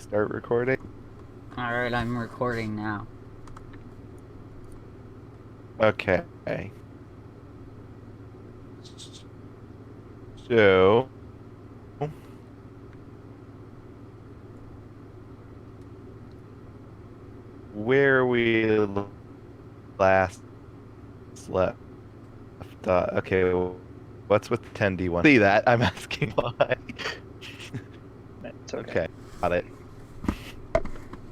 start recording? Alright, I'm recording now. Okay. So, where we last left. Okay, what's with 10D1? See that? I'm asking why. It's okay. Okay, got it.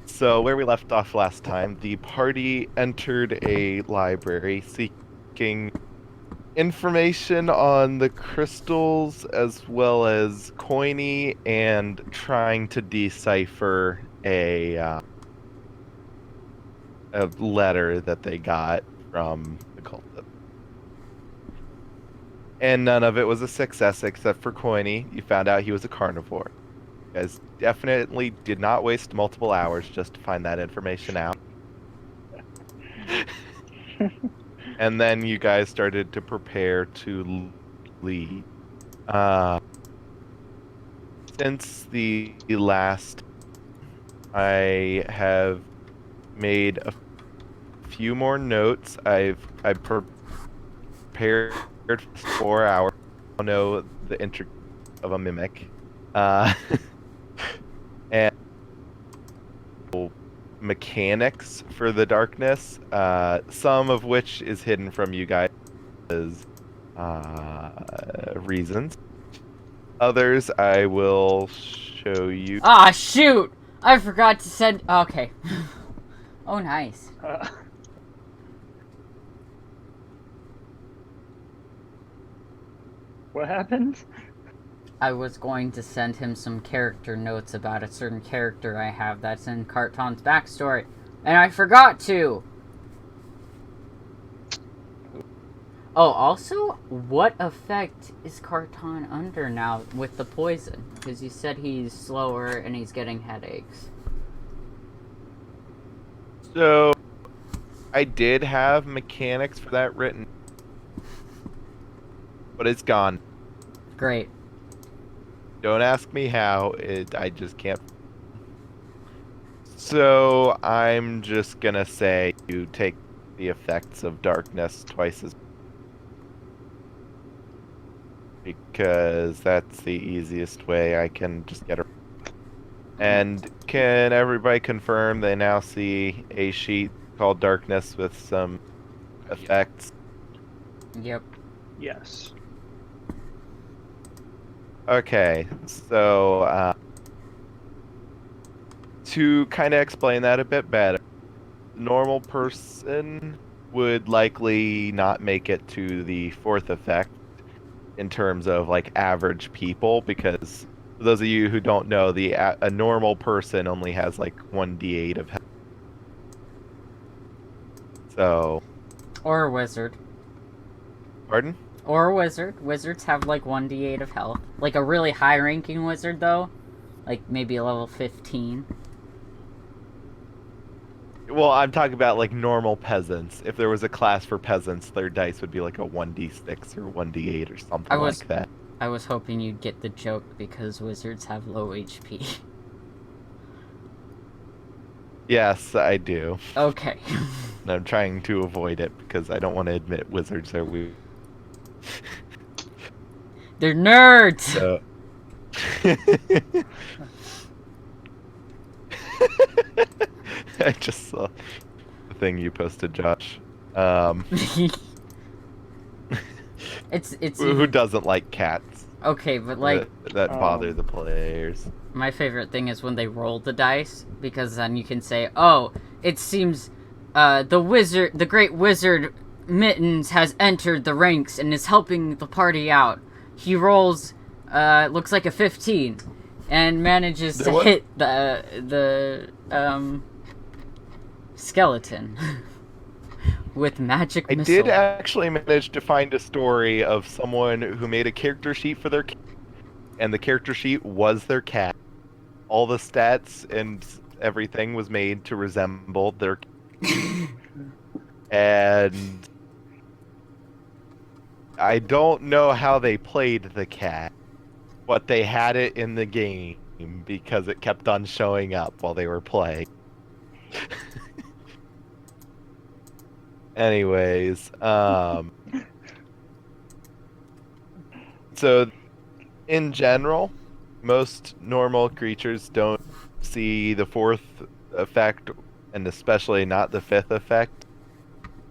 So, where we left off last time, the party entered a library seeking information on the crystals as well as coiny and trying to decipher a letter that they got from the cultist. And none of it was a success except for Coiny. You found out he was a carnivore. You guys definitely did not waste multiple hours just to find that information out. And then you guys started to prepare to leave. Since the last, I have made a few more notes. I prepared for 4 hours. I don't know the intric of a mimic, and mechanics for the darkness. Some of which is hidden from you guys, reasons. Others I will show you. Ah, shoot! I forgot to send. Okay. Oh, nice. What happened? I was going to send him some character notes about a certain character I have that's in Carton's backstory, and I forgot to! Oh, also, what effect is Carton under now with the poison? Because you said he's slower and he's getting headaches. So, I did have mechanics for that written, but it's gone. Great. Don't ask me how. I just can't. So, I'm just gonna say you take the effects of darkness twice as, because that's the easiest way I can just get it. And can everybody confirm they now see a sheet called Darkness with some effects? Yep. Yes. Okay, so to kind of explain that a bit better, normal person would likely not make it to the fourth effect in terms of like average people, because for those of you who don't know, a normal person only has like 1d8 of health. So, Or a wizard. pardon? Or a wizard. Wizards have like 1d8 of health. Like a really high ranking wizard, though. Like maybe a level 15. Well, I'm talking about like normal peasants. If there was a class for peasants, their dice would be like a 1d6 or 1d8 or something like that. I was hoping you'd get the joke because wizards have low HP. Yes, I do. Okay. And I'm trying to avoid it because I don't want to admit wizards are weird. They're nerds! So... I just saw the thing you posted, Josh. It's Who doesn't like cats? Okay, but like that bother the players. My favorite thing is when they roll the dice, because then you can say, "Oh, it seems the great wizard Mittens has entered the ranks and is helping the party out. He rolls looks like a 15 and manages to hit the skeleton with magic missile." I did actually manage to find a story of someone who made a character sheet for their cat, and the character sheet was their cat. All the stats and everything was made to resemble their cat. And I don't know how they played the cat, but they had it in the game. because it kept on showing up while they were playing. Anyways, so in general, most normal creatures don't see the fourth effect, and especially not the fifth effect.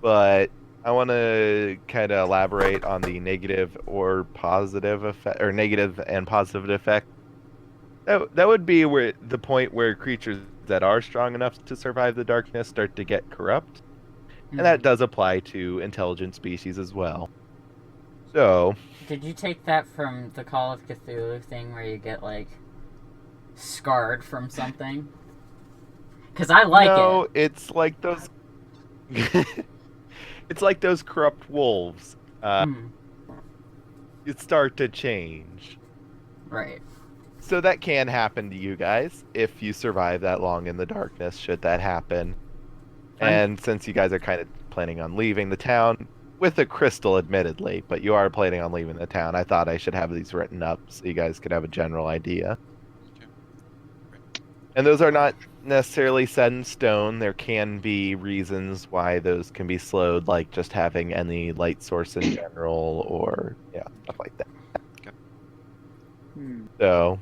But I want to kind of elaborate on the negative or positive effect, or negative and positive effect. That would be where the point where creatures that are strong enough to survive the darkness start to get corrupt, and that does apply to intelligent species as well. So, Did you take that from the Call of Cthulhu thing where you get, like, scarred from something? Because I like no, it. it's like those. It's like those corrupt wolves. Hmm. You start to change. Right. So that can happen to you guys if you survive that long in the darkness, should that happen. And since you guys are kind of planning on leaving the town, with a crystal admittedly, but you are planning on leaving the town, I thought I should have these written up so you guys could have a general idea. Okay. And those are not necessarily set in stone. There can be reasons why those can be slowed, like just having any light source in general, or yeah, stuff like that. So,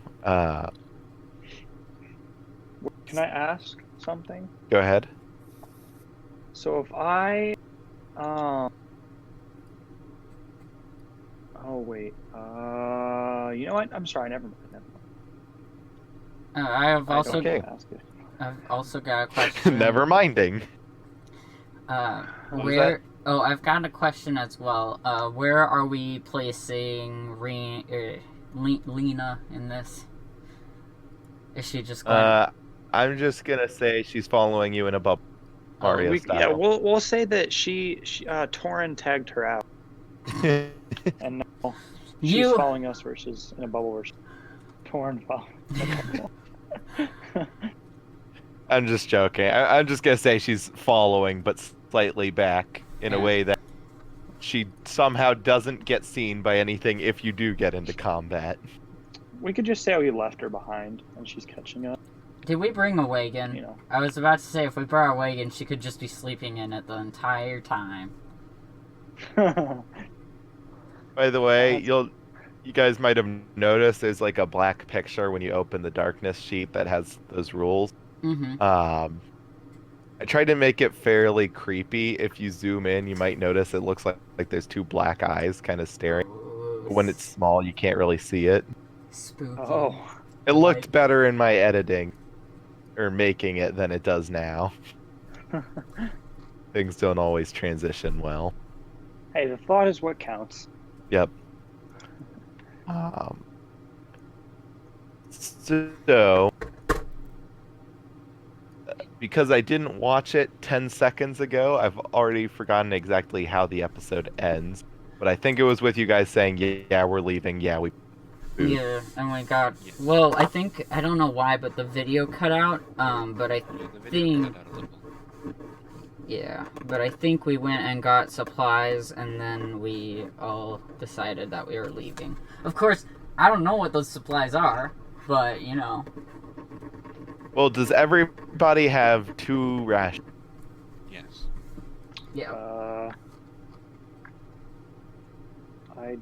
Can I ask something? go ahead. So if I, oh wait, you know what? I'm sorry, never mind. I have I also don't want to ask it. I've also got a question. Never minding. was Where? Oh, I've got a question as well. Where are we placing Lena in this? Is she just going? I'm just gonna say she's following you in a bubble, Mario style. Yeah, we'll say that she Torin tagged her out, and now she's following us versus in a bubble versus Torin following. I'm just joking. I'm just gonna say she's following, but slightly back in a way that she somehow doesn't get seen by anything if you do get into combat. We could just say we left her behind and she's catching up. Did we bring a wagon? You know. I was about to say if we brought a wagon, she could just be sleeping in it the entire time. By the way, you guys might have noticed there's like a black picture when you open the darkness sheet that has those rules. Mm-hmm. I tried to make it fairly creepy. If you zoom in, you might notice it looks like there's two black eyes kind of staring. But when it's small, you can't really see it. Spooky. Oh. It looked better in my editing, or making it, than it does now. Things don't always transition well. Hey, the thought is what counts. Yep. So, because I didn't watch it 10 seconds ago, I've already forgotten exactly how the episode ends. But I think it was with you guys saying, yeah, we're leaving, yeah, we... Yeah, and we got... Well, I don't know why, but the video cut out, but I think... Yeah, but I think we went and got supplies, and then we all decided that we were leaving. Of course, I don't know what those supplies are, but, you know... Well, does everybody have 2 rations? Yes. Yeah. I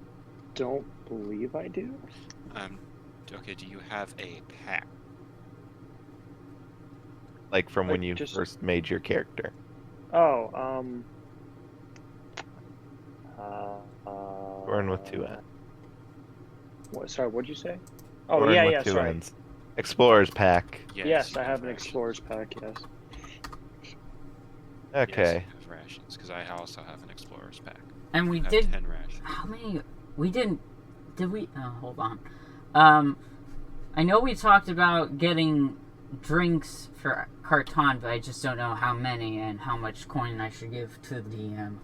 don't believe I do. Okay, do you have a pack? Like from when Like, you just- first made your character? Oh, Born with 2 ends. What? Sorry, what'd you say? Oh, Born yeah, with yeah, 2 sorry. ends. Explorer's pack. Yes, you I have an rations. explorer's pack. Yes. Yes, Okay. you have rations, because I also have an explorer's pack. And we I have did... 10 rations. How many... We didn't... Did we... Oh, hold on. I know we talked about getting drinks for Carton, but I just don't know how many and how much coin I should give to the DM.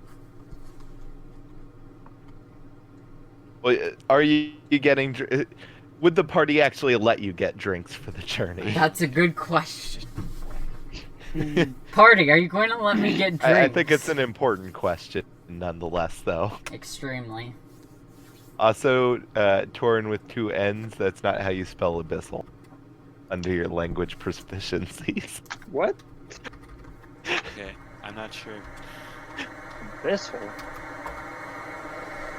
Well, are you getting... Would the party actually let you get drinks for the journey? That's a good question. Party, are you going to let me get drinks? I think it's an important question, nonetheless, though. Extremely. Also, Torin with 2 N's, that's not how you spell abyssal. under your language proficiencies. What? Okay, I'm not sure. Abyssal?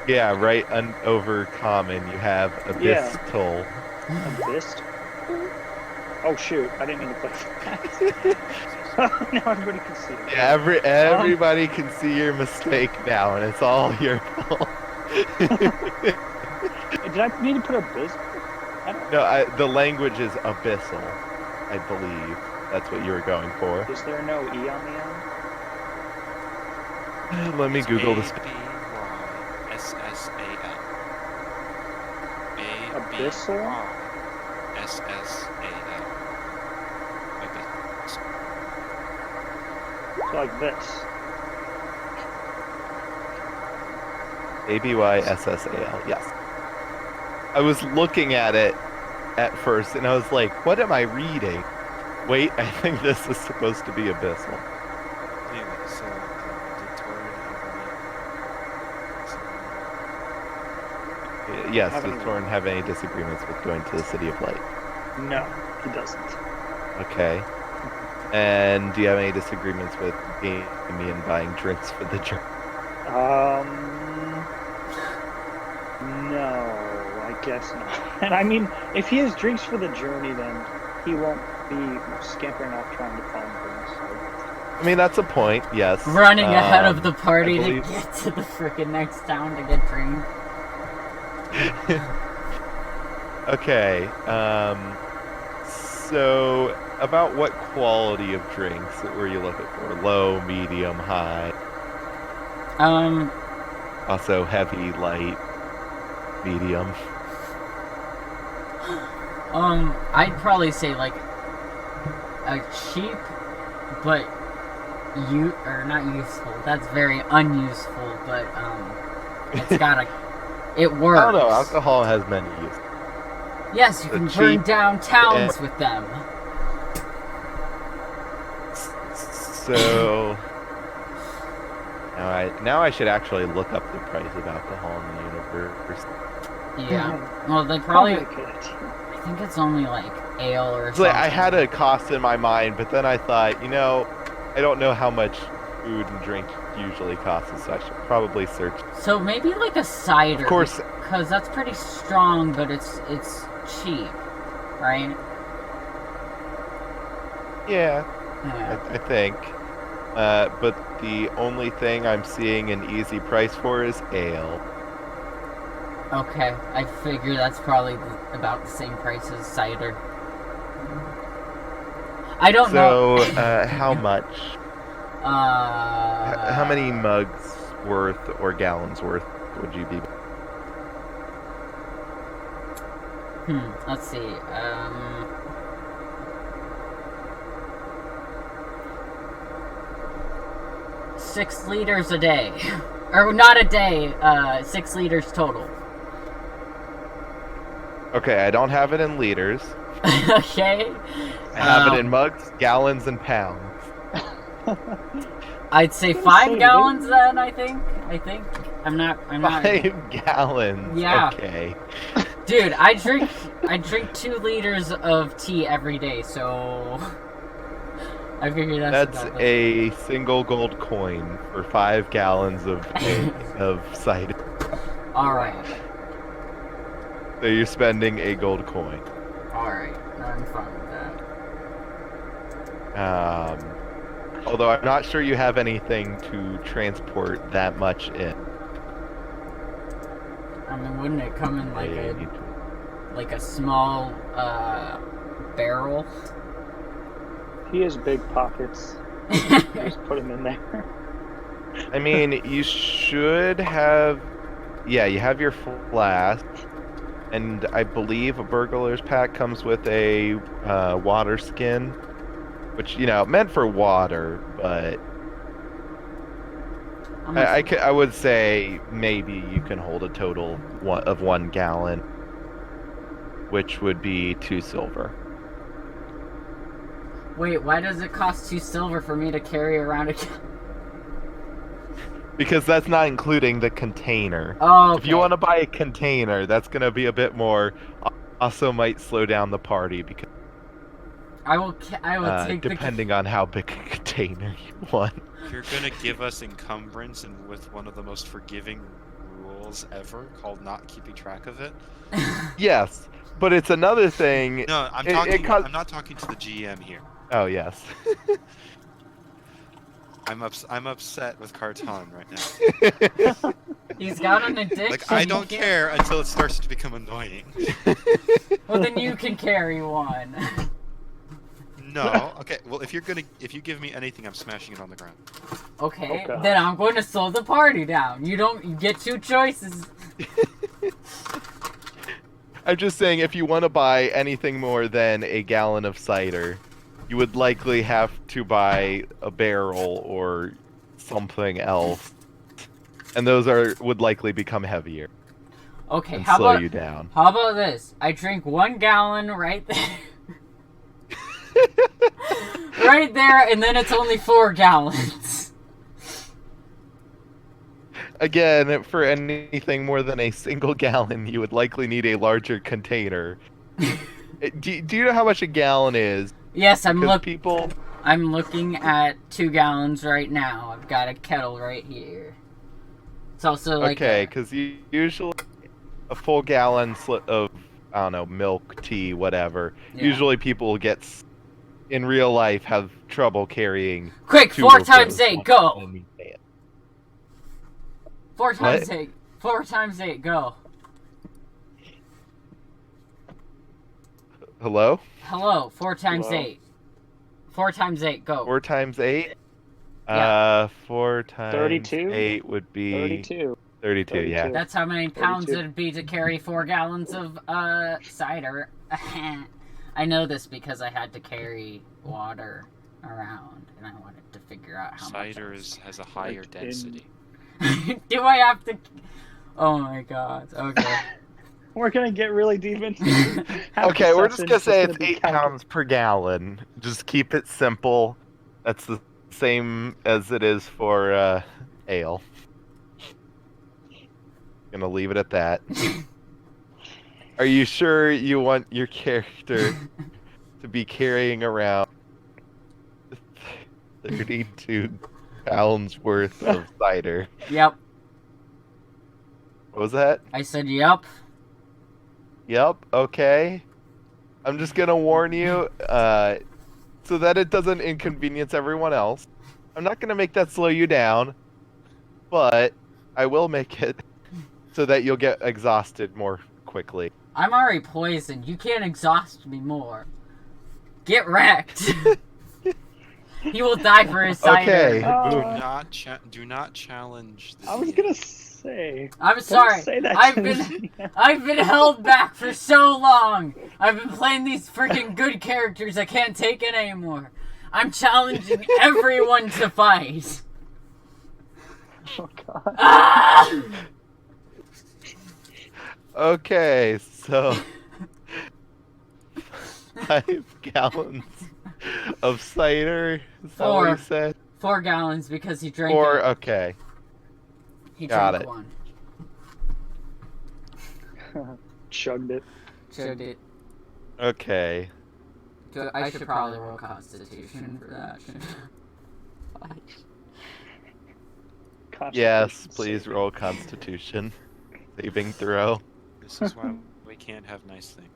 Yeah, right over common, you have Yeah. abyssal. Abyss? Oh shoot, I didn't mean to play that. Now everybody can see it. Yeah, everybody can see your mistake now, and it's all your fault. Did I need to put abyss? I don't, No, the language is abyssal, I believe. That's what you were going for. is there no E on the end? Let me It's Google this. A-B-Y-S-S-A-L. Abyssal? A-B-Y-S-S-A-L. Abyss. So like this. ABYSSAL, yes. I was looking at it at first, and I was like, what am I reading? Wait, I think this is supposed to be abyssal. Anyway, so did Torin have Yes, Have does any- Torrin have any disagreements with going to the City of Light? No, he doesn't. Okay. And do you have any disagreements with Damien buying drinks for the journey? No, I guess not. And I mean, if he has drinks for the journey, then he won't be scampering off trying to find things. So. I mean, that's a point, yes. Running ahead of the party I to believe- get to the frickin' next town to get drinks. Okay, so about what quality of drinks were you looking for? Low, medium, high? Also heavy, light, medium? I'd probably say like a cheap, but not useful. That's very unuseful, but it's gotta, it works. I don't know, alcohol has many uses. Yes, you The can burn cheap down towns with them. So now I should actually look up the price of alcohol in the universe. Yeah. Well, they probably. a good idea. I think it's only like ale or It's something. like I had a cost in my mind, but then I thought, I don't know how much food and drink usually costs, so I should probably search. So maybe like a cider. Of course, Because that's pretty strong, but it's cheap, right? yeah, Yeah. I think. But the only thing I'm seeing an easy price for is ale. Okay, I figure that's probably about the same price as cider. I don't know. So, how much? How many Uh, mugs worth or gallons worth would you be? Let's see. 6 liters a day. Or not a day, 6 liters total. Okay, I don't have it in liters. Okay. I have it in mugs, gallons, and pounds. I'd say Gonna 5 say gallons then, I think. I'm not 5 gallons. Yeah. Okay. Dude, I drink 2 liters of tea every day, so I figure That's about a single gold coin for 5 gallons of cider. All right. So you're spending a gold coin. All right. I'm fine with that. Although I'm not sure you have anything to transport that much in. I mean, wouldn't it come in like Yeah, a small barrel? He has big pockets. Just put him in there. I mean, you should have. Yeah, you have your flask, and I believe a burglar's pack comes with a water skin, which meant for water, but I would say maybe you can hold a total of 1 gallon, which would be 2 silver. Wait, why does it cost 2 silver for me to carry around a? Because that's not including the container. Oh, okay. If you want to buy a container, that's going to be a bit more. Also might slow down the party because I will take depending on how big a container you want. You're gonna give us encumbrance and with one of the most forgiving rules ever called not keeping track of it. Yes, but it's another thing. No, I'm I'm not talking to the GM here. Oh yes. I'm upset with Carton right now. He's got an addiction. Like I you don't can't- care until it starts to become annoying. Well, then you can carry one. No. Okay. Well, if you give me anything, I'm smashing it on the ground. Okay, Okay. then I'm going to slow the party down. You get two choices. I'm just saying, if you want to buy anything more than a gallon of cider, you would likely have to buy a barrel or something else, and those would likely become heavier Okay, and how slow about you down. How about this? I drink 1 gallon right there. Right there, and then it's only 4 gallons. Again, for anything more than a single gallon, you would likely need a larger container. Do you know how much a gallon is? Yes, I'm Because people... I'm looking at 2 gallons right now. I've got a kettle right here. It's also like Okay, because usually a full gallon of, I don't know, milk, tea, whatever. Yeah. Usually people in real life, have trouble carrying. Quick, 2 4 of times those 8, on go! any man. 4 times What? 8. 4 times 8, go. Hello? Hello, 4 times Hello? 8. 4 times 8, go. 4 times 8? Yeah. 4 times 32? 8 would be 32. 32, yeah. 32. That's how many pounds 32. it'd be to carry 4 gallons of cider. I know this because I had to carry water around, and I wanted to figure out how Cider much. has a higher in- density. Do I have to? Oh my god. Okay. We're gonna get really deep into. half Okay, the we're just gonna session's say gonna it's be 8 pounds per gallon. Just keep it simple. That's the same as it is for ale. Gonna leave it at that. Are you sure you want your character to be carrying around 32 pounds worth of cider? Yep. What was that? I said yep. Yep, okay. I'm just gonna warn you, so that it doesn't inconvenience everyone else. I'm not gonna make that slow you down, but I will make it so that you'll get exhausted more quickly. I'm already poisoned. You can't exhaust me more. Get wrecked. He will die for his cider. Okay. Do not challenge the I was DM. gonna say. I'm Don't sorry. say that I've to been me. I've been held back for so long. I've been playing these freaking good characters. I can't take it anymore. I'm challenging everyone to fight. Oh god. Ah! Okay, so 5 gallons of cider. Is that what you 4. said? 4 gallons because he drank Or it. okay. He got drank it. one. Chugged it. Chugged it. Okay. I should probably roll Constitution for that. Yes, Constitution please saving. roll Constitution. Saving throw. This is why we can't have nice things.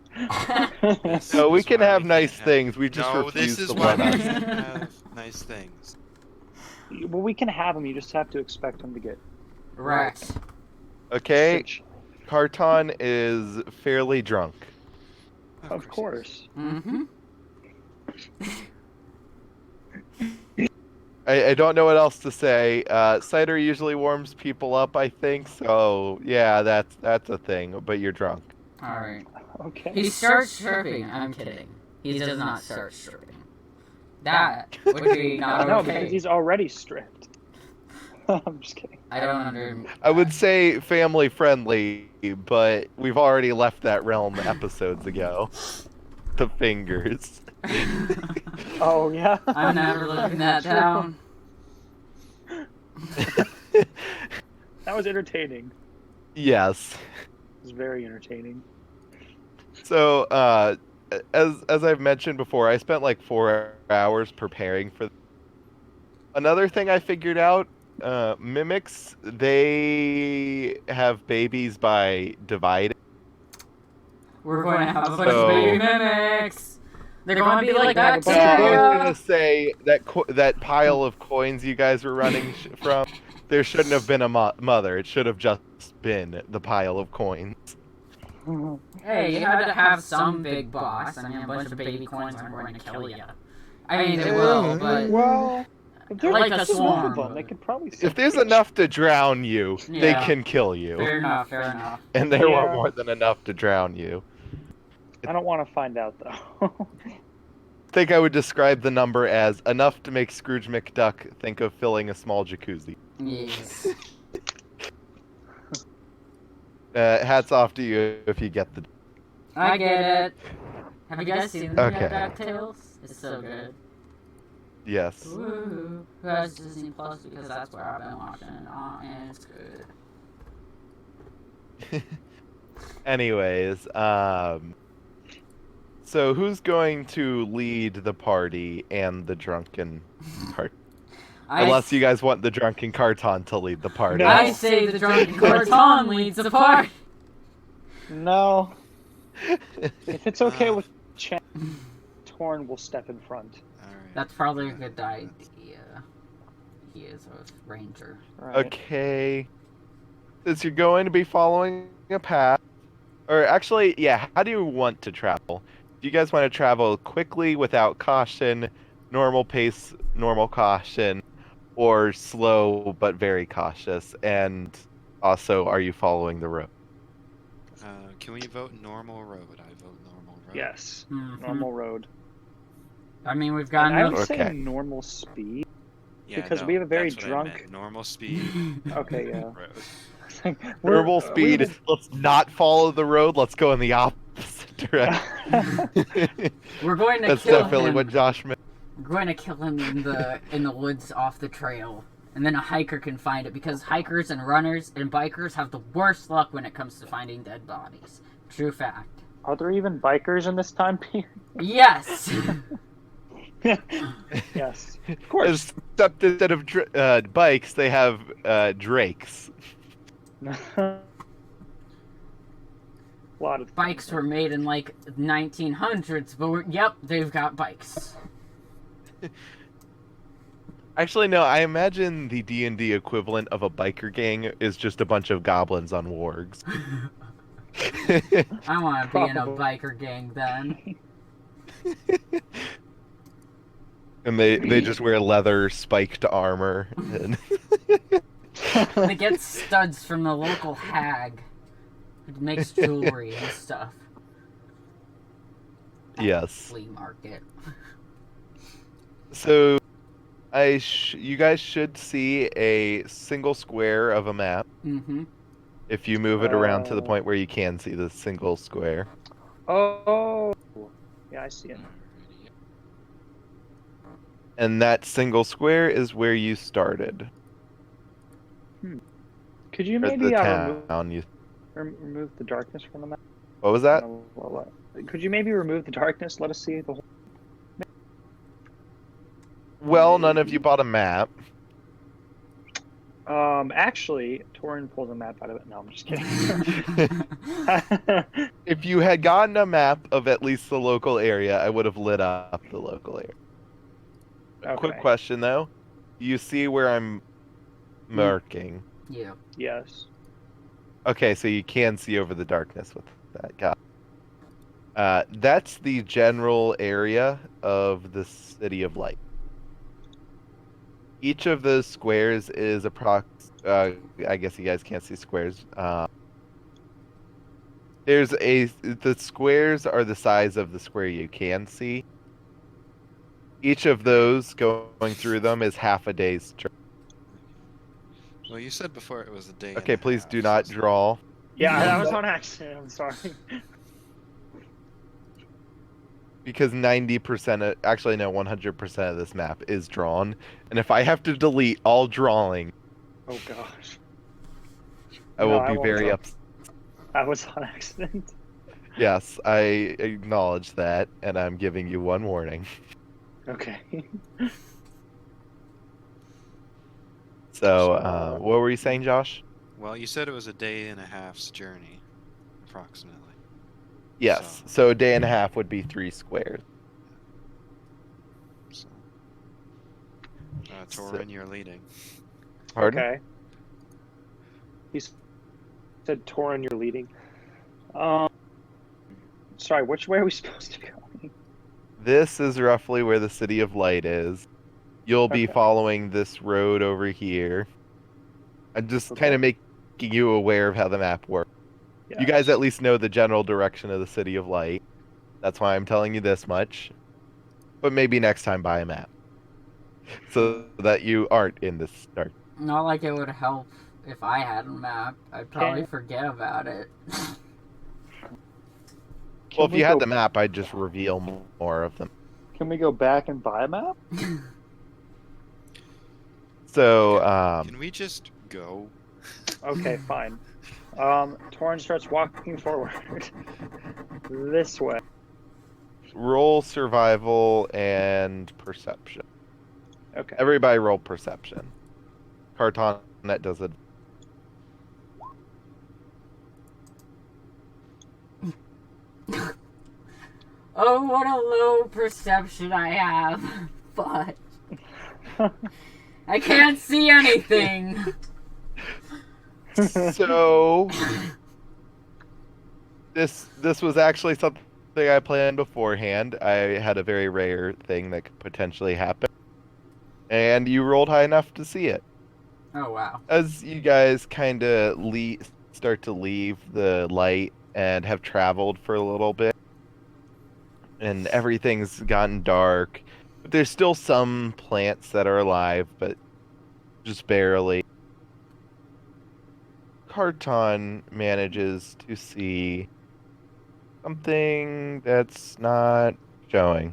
This No, we is can why have can't nice things. We just No, refuse this is to why let we us. can't have nice things. Well, we can have them. You just have to expect them to get Right. Okay, cinched. Carton is fairly drunk. Of course. Mm-hmm. I don't know what else to say. Cider usually warms people up, I think. So yeah, that's a thing. But you're drunk. Alright. Okay. He starts stripping. I'm kidding. He does not start stripping. That would be not No, okay. because he's already stripped. I'm just kidding. I don't under. I would say family friendly, but we've already left that realm episodes ago. The fingers. Oh yeah. I'm never living that down. That was entertaining. Yes. It was very entertaining. So, as I've mentioned before, I spent like 4 hours preparing for. Another thing I figured out, mimics, they have babies by dividing. We're going to have a bunch of So- baby mimics. They're going to be like Have a bunch of I was bacteria. gonna say that that pile of coins you guys were running from, there shouldn't have been a mother. It should have just been the pile of coins. Hey, you had to have some big boss. I mean, a bunch of baby coins aren't going to kill you. I mean, they will, but Well, if there's Like a just enough of swarm. them, they could probably. If there's enough to drown you, they Yeah. can kill you. fair enough, fair enough. And there were Yeah. more than enough to drown you. I don't want to find out though. I think I would describe the number as enough to make Scrooge McDuck think of filling a small jacuzzi. Yes. Hats off to you if you get the. I get it. Have you guys seen the Okay. DuckTales? It's so good. Yes. Woo! Who has Disney Plus? Because that's where I've been watching it on, and it's good. Anyways, so who's going to lead the party and the drunken part? Unless you guys want the drunken Carton to lead the party. No. I say the drunken Carton leads the party. No. If it's okay with Chan, Torn will step in front. Alright. That's probably a good idea. He is a ranger. Right. Okay. Since you're going to be following a path, or actually, yeah, how do you want to travel? Do you guys want to travel quickly without caution, normal pace, normal caution, or slow but very cautious? And also, are you following the road? Can we vote normal road? I vote normal road. Yes. Mhm. Normal road. I mean, we've got And I would no. say Okay. normal speed. Yeah, Because no, we have a very that's what I drunk- meant. Normal speed. Okay, yeah. road. Normal speed. Let's not follow the road. Let's go in the opposite direction. We're going to That's kill definitely him. what Josh meant. We're going to kill him in the woods off the trail, and then a hiker can find it because hikers and runners and bikers have the worst luck when it comes to finding dead bodies. True fact. Are there even bikers in this time period? Yes. Yes. Of course. Except instead of bikes, they have drakes. A lot of Bikes were made in like 1900s, but yep, they've got bikes. Actually, no. I imagine the D&D equivalent of a biker gang is just a bunch of goblins on wargs. I want to be in a Probably. biker gang then. And they just wear leather spiked armor. And They get studs from the local hag who makes jewelry and stuff. yes. Flea market. So, you guys should see a single square of a map. Mm-hmm. If you move it around to the Oh. point where you can see the single square. Oh. Yeah, I see it. Alrighty. And that single square is where you started. Could you Or maybe the town. remove the darkness from the map? What was that? Could you maybe remove the darkness? Let us see the whole. Well, none of you bought a map. Actually, Torin pulls a map out of it. No, I'm just kidding. If you had gotten a map of at least the local area, I would have lit up the local area. Quick Okay. question though. You see where I'm marking? Yeah. Yes. Okay, so you can see over the darkness with that guy. That's the general area of the City of Light. Each of those squares is I guess you guys can't see squares. The squares are the size of the square you can see. Each of those going through them is half a day's journey. Well, you said before it was a day. Okay, and a please half, do not so- draw. Yeah, that was on accident. I'm sorry. Because 90%, actually no, 100% of this map is drawn. And if I have to delete all drawing, Oh gosh. I No, will I be won't very draw. upset. That was on accident. Yes, I acknowledge that, and I'm giving you one warning. Okay. So, So, what were you saying, Josh? Well, you said it was a day and a half's journey, approximately. Yes, so a day and a half would be 3 squares. So, So, Torin, you're leading. pardon? Okay. He said, Torin, you're leading. Um, sorry, which way are we supposed to go? This is roughly where the City of Light is. You'll be Okay. following this road over here. I'm just kind Okay. of making you aware of how the map works. You guys Yes. at least know the general direction of the City of Light. That's why I'm telling you this much. But maybe next time buy a map so that you aren't in this dark. Not like it would help if I had a map. I'd probably Can forget about it. Well, can if we you had go the map, I'd just reveal more of them. can we go back and buy a map? So, Can we just go? Okay, fine. Torin starts walking forward this way. roll survival and perception. Okay. Everybody roll perception. Carton that does it. Oh, what a low perception I have. But I can't see anything. So this was actually something I planned beforehand. I had a very rare thing that could potentially happen, and you rolled high enough to see it. Oh, wow. As you guys kind of start to leave the light and have traveled for a little bit, and everything's gotten dark, but there's still some plants that are alive, but just barely. Carton manages to see something that's not showing.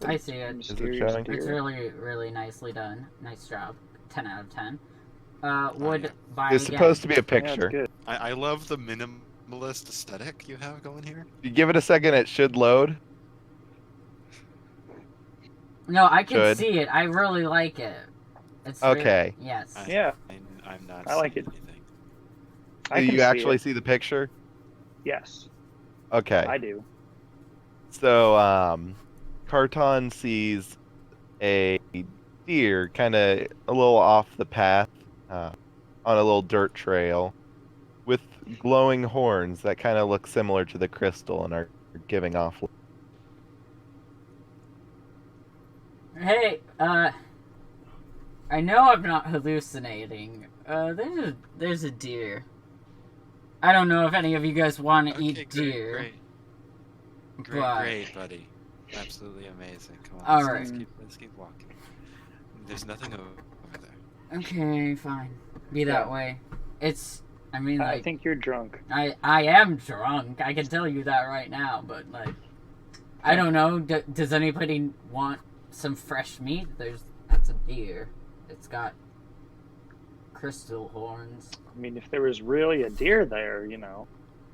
I see it. Is it Mysterious showing? It's deer. really, really nicely done. Nice job. 10 out of 10. Would yeah. buy There's again. supposed to be a Yeah, that's picture. good. I love the minimalist aesthetic you have going here. If you give it a second, it should load. No, I can Should. see it. I really like it. It's Okay. Yes. Yeah. I'm not I like seeing it. anything. I Do can you see actually it. see the picture? Yes, Okay. I do. So, Carton sees a deer kind of a little off the path on a little dirt trail with glowing horns that kind of look similar to the crystal and are giving off. Hey, I know I'm not hallucinating. There's a deer. I don't know if any of you guys want to Okay, eat deer. great, but... great, buddy. Absolutely amazing. Come on, All let's, right. let's keep walking. There's nothing over there. Okay, fine. Be that Yeah. way. It's. I mean, I like, think you're drunk. I am drunk. I can tell you that right now. But like, I don't know. Does anybody want some fresh meat? That's a deer. It's got crystal horns. I mean, if there was really a deer there,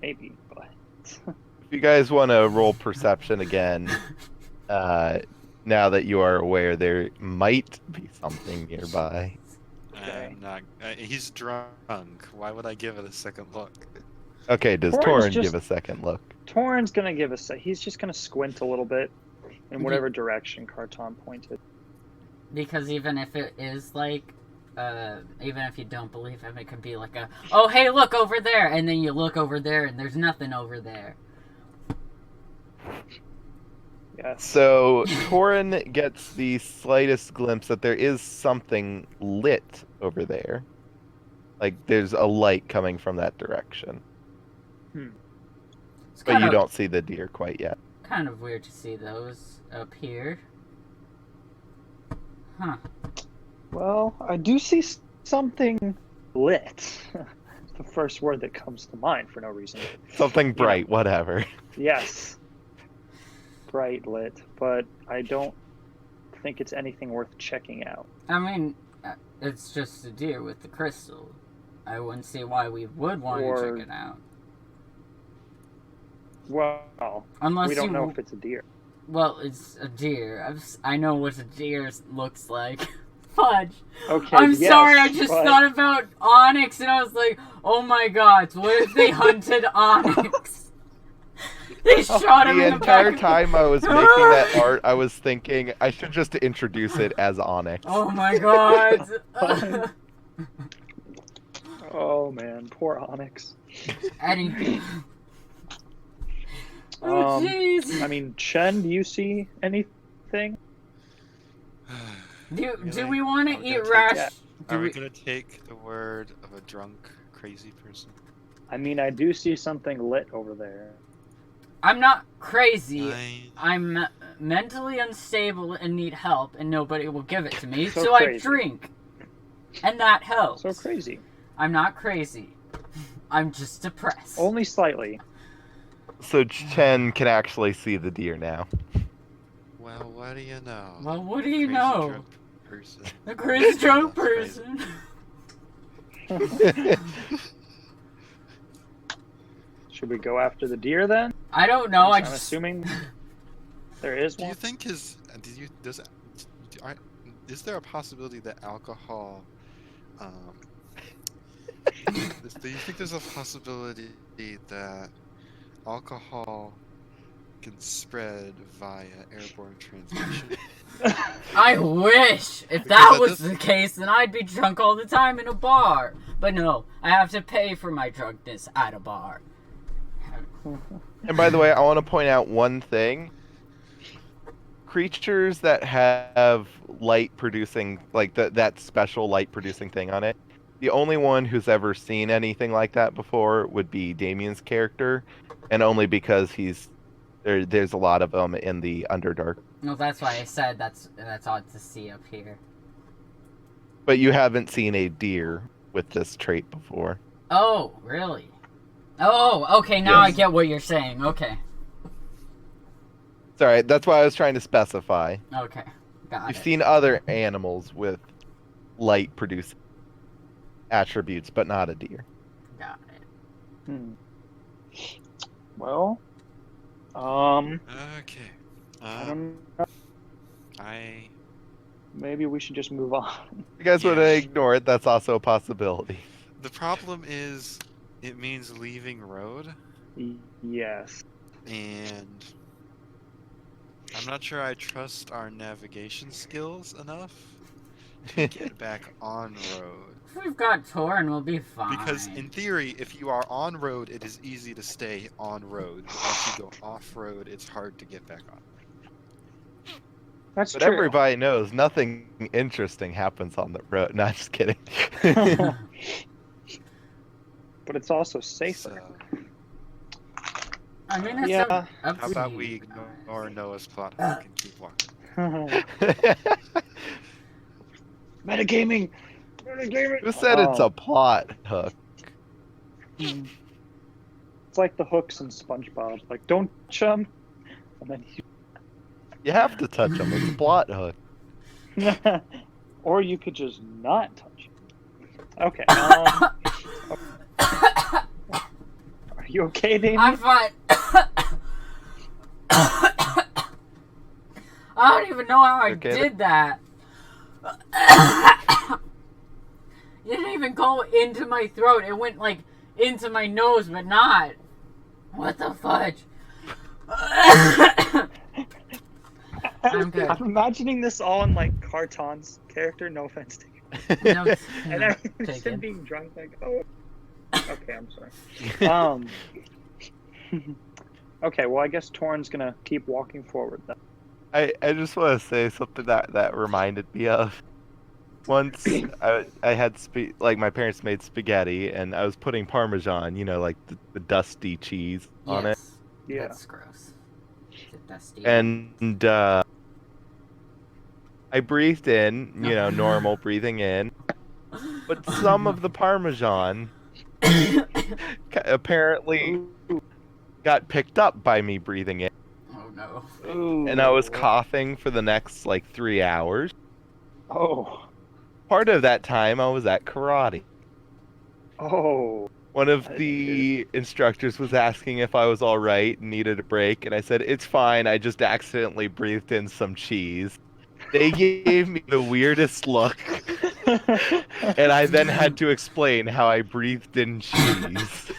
maybe. But If you guys want to roll perception again, now that you are aware there might be something nearby. Okay. I'm not. He's drunk. Why would I give it a second look? Okay, does Torin's Torin just- give a second look? Torin's gonna give us. He's just gonna squint a little bit in whatever direction Carton pointed. Because even if it is like, even if you don't believe him, it could be like oh hey, look over there, and then you look over there and there's nothing over there. Yes. So Torin gets the slightest glimpse that there is something lit over there. Like there's a light coming from that direction. It's But kind you of, don't see the deer quite yet. kind of weird to see those up here. Huh. Well, I do see something lit. It's the first word that comes to mind for no reason. Something bright, whatever. Yes. Bright lit, but I don't think it's anything worth checking out. I mean, it's just a deer with the crystal. I wouldn't see why we would want to Or- check it out. Well, Unless we don't know you- if it's a deer. Well, it's a deer. I know what a deer looks like. Fudge. Okay, I'm yes, sorry, I just but- thought about Onyx and I was like, oh my god, what if they hunted Onyx? They shot him The in the entire back. time I was making that art, I was thinking I should just introduce it as Onyx. Oh my god. Oh man, poor Onyx. Eddie. Oh jeez. I mean, Chen, do you see anything? Do Really? we want to Are we eat gonna take- rash? Yeah. do Are we we- gonna take the word of a drunk, crazy person? I mean, I do see something lit over there. I'm not crazy. I... I'm mentally unstable and need help, and nobody will give it to me, So so I crazy. drink. And that helps. So crazy. I'm not crazy. I'm just depressed. Only slightly. So Chen can actually see the deer now. Well, what do you know? Well, what do you Crazy know? drunk person. A crazy drunk That's crazy. person. Should we go after the deer then? I don't know. I I'm just assuming there is Do you one. think is there a possibility that alcohol do you think there's a possibility that alcohol can spread via airborne transmission? I wish. If Because that that was does- the case, then I'd be drunk all the time in a bar. But no, I have to pay for my drunkenness at a bar. And by the way, I want to point out one thing. Creatures that have light producing, like that special light producing thing on it, the only one who's ever seen anything like that before would be Damien's character, and only because there's a lot of them in the Underdark. No, that's why I said that's odd to see up here. But you haven't seen a deer with this trait before. Oh, really? Oh, okay, now I Yes. get what you're saying. Okay. Sorry, that's why I was trying to specify. Okay. Got You've it. seen other animals with light producing attributes, but not a deer. Got it. Hmm. Well, Okay. I don't know. I Maybe we should just move on. If you guys want to Yeah. ignore it, that's also a possibility. the problem is it means leaving road, Yes. and I'm not sure I trust our navigation skills enough to get back on road. If we've got Torin, we'll be fine. Because in theory, if you are on road, it is easy to stay on road. But once you go off road, it's hard to get back on. That's But true. everybody knows nothing interesting happens on the road. No, just kidding. But it's also safer. So, I mean, it's Yeah. up how to about you we guys. ignore Noah's plot hook and keep walking? Metagaming! Metagaming! Who said it's a plot hook? It's like the hooks in SpongeBob. Like, don't chum. And then You have to touch them. It's a plot hook. you... Or you could just not touch it. Okay. Are you okay, Damien? I'm fine. I don't even know how I Okay. did that. You didn't even go into my throat. It went like into my nose, but not. What the fudge? I'm good. I'm imagining this all in like Carton's character. No offense to you. No, And no, I was taken. him being drunk, like, oh. Okay, I'm sorry. Okay, well, I guess Torn's gonna keep walking forward then. I just want to say something that reminded me of. Once I had like my parents made spaghetti and I was putting Parmesan, like the dusty cheese on it. Yes, Yeah. that's gross. Is it dusty? And I breathed in, normal breathing in, but some of the Parmesan apparently got picked up by me breathing in, Oh no. Ooh. and I was coughing for the next like 3 hours. Oh. Part of that time I was at karate. Oh. One of the instructors was asking if I was all right and needed a break, and I said, "It's fine. I just accidentally breathed in some cheese." They gave me the weirdest look, and I then had to explain how I breathed in cheese.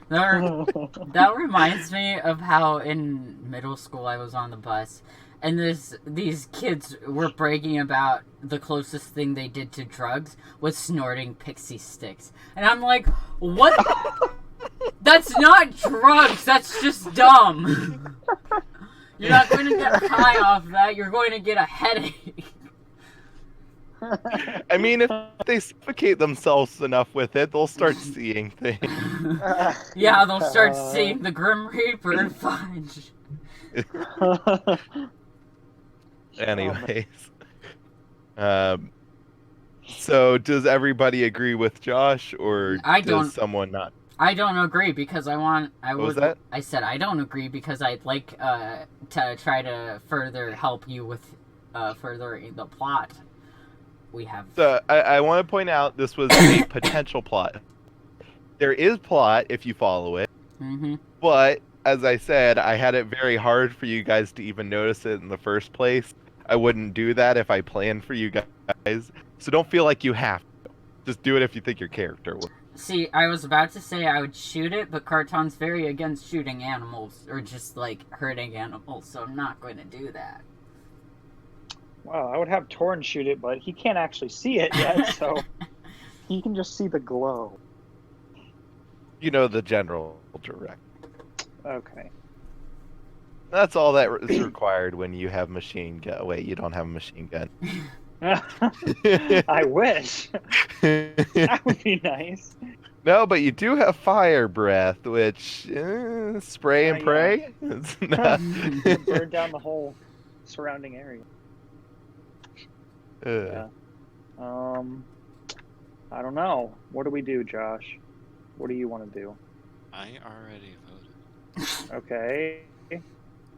That reminds me of how in middle school I was on the bus, and these kids were bragging about the closest thing they did to drugs was snorting pixie sticks. And I'm like, what? That's not drugs, that's just dumb. You're not going to get high off that, you're going to get a headache. I mean, if they suffocate themselves enough with it, they'll start seeing things. Yeah, they'll start seeing the Grim Reaper and Fudge. Anyways. So does everybody agree with Josh, or does someone not? I don't agree because What was that? I said I don't agree because I'd like to try to further help you with furthering the plot. We have. So I want to point out this was a potential plot. There is plot if you follow it, but as I said, I had it very hard for you guys to even notice it in the first place. I wouldn't do that if I planned for you guys, so don't feel like you have to. Just do it if you think your character will. See, I was about to say I would shoot it, but Carton's very against shooting animals or just like hurting animals, so I'm not going to do that. Well, I would have Torn shoot it, but he can't actually see it yet, so he can just see the glow. You know the general direct. Okay. That's all that is required when you have machine gun. Wait, you don't have a machine gun. I wish. That would be nice. No, but you do have fire breath, which spray and pray. Yeah. It's not... Burn down the whole surrounding area. Yeah. I don't know. What do we do, Josh? What do you want to do? I already voted. Okay.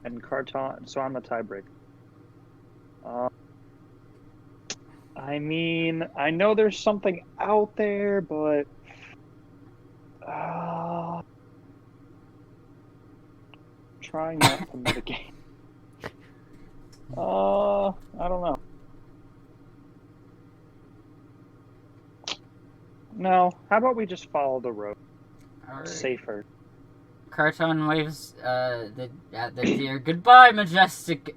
And Carton, so I'm the tiebreaker. I mean, I know there's something out there, but trying not to mitigate. I don't know. No, how about we just follow the road? All right. Safer. Carton waves at the deer. Goodbye, majestic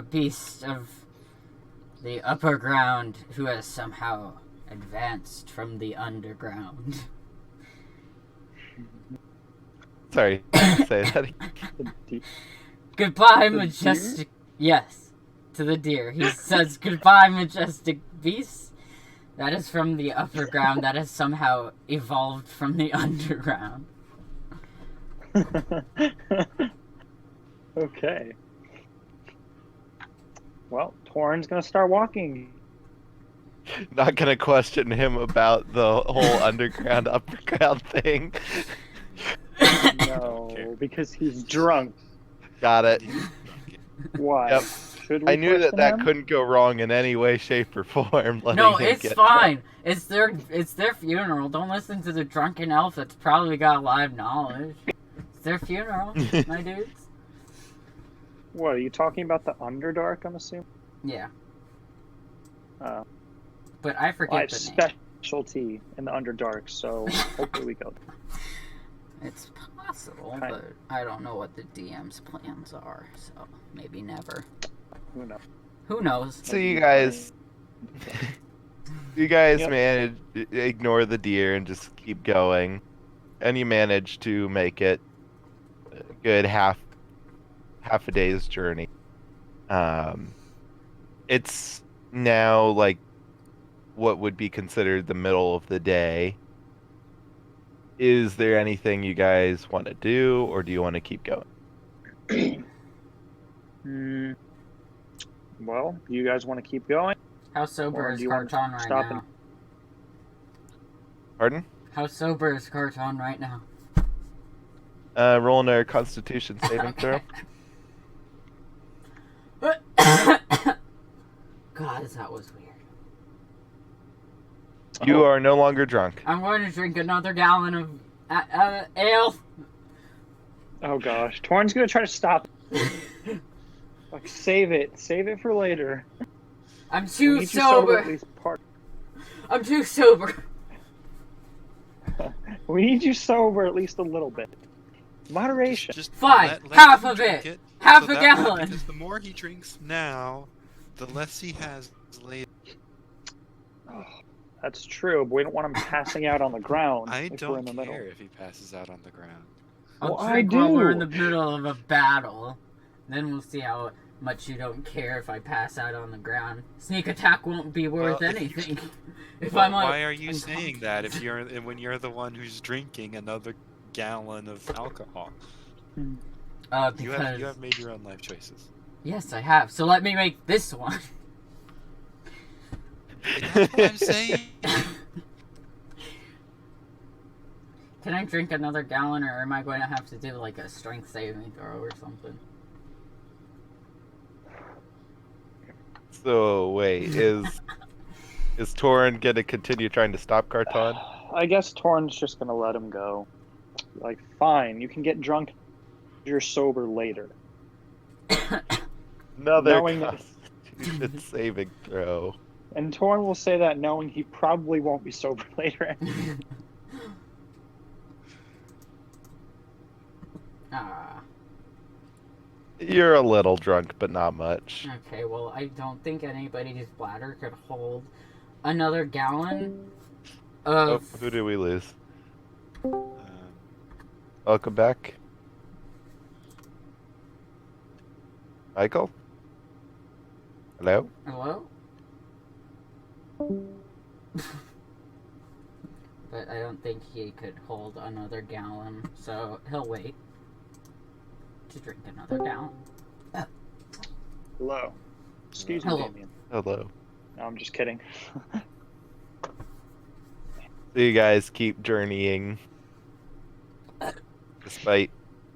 beast of the upper ground who has somehow advanced from the underground. Sorry, say that again. Goodbye, majestic... Yes, to the deer. He says, goodbye, majestic beast. That is from the upper ground. That has somehow evolved from the underground. Okay. Well, Torn's gonna start walking. Not gonna question him about the whole underground, upperground thing. No, because he's drunk. Got it. Why? Yep. Should we I knew that question him? couldn't go wrong in any way, shape, or form. No, it's fine. It's their funeral. Don't listen to the drunken elf that's probably got live knowledge. It's their funeral, my dudes. What, are you talking about the Underdark, I'm assuming? Yeah. But I forget I have the name. specialty in the Underdark, so hopefully we go. It's possible, but I don't know what the DM's plans are, so maybe never. Who knows? Who knows? So you guys Yep. manage ignore the deer and just keep going, and you manage to make it a good half a day's journey. It's now like what would be considered the middle of the day. Is there anything you guys want to do, or do you want to keep going? Well, you guys want to keep going? How sober Or is do you want to Carton right stop now? Pardon? How sober is Carton right now? Rolling a Constitution saving throw. God, that was weird. You are no longer drunk. I'm going to drink another gallon of Ale. Oh gosh, Torn's gonna try to stop. Like, save it for later. I'm We too need you sober at sober. least part. I'm too sober. We need you sober at least a little bit. Moderation. Just Fine, let half him of drink it. it. Half So a that way, gallon. because the more he drinks now, the less he has later. Oh, that's true, but we don't want him passing out on the ground I if we're in don't the care middle. if he passes out on the ground. I'll Well, I drink while we're in do. the middle of a battle. Then we'll see how much you don't care if I pass out on the ground. Sneak attack won't be worth Well, if you- anything. If Well, I'm like, why are you saying that if you're when you're the one who's drinking another gallon of alcohol? because You have made your own life choices. yes, I have. So let me make this one. That's what I'm saying. Can I drink another gallon, or am I going to have to do like a strength saving throw or something? So wait, is Torin gonna continue trying to stop Karton? I guess Torn's just gonna let him go. Like, fine, you can get drunk. You're sober later. Another Knowing that- Constitution saving throw. And Torn will say that knowing he probably won't be sober later. Ah. You're a little drunk, but not much. Okay, well, I don't think anybody's bladder could hold another gallon Oh, of. who did we lose? Um, Welcome back, Michael. Hello. Hello? But I don't think he could hold another gallon, so he'll wait to drink another gallon. Hello. Excuse me, Hello. Damien. Hello. No, I'm just kidding. So you guys keep journeying, despite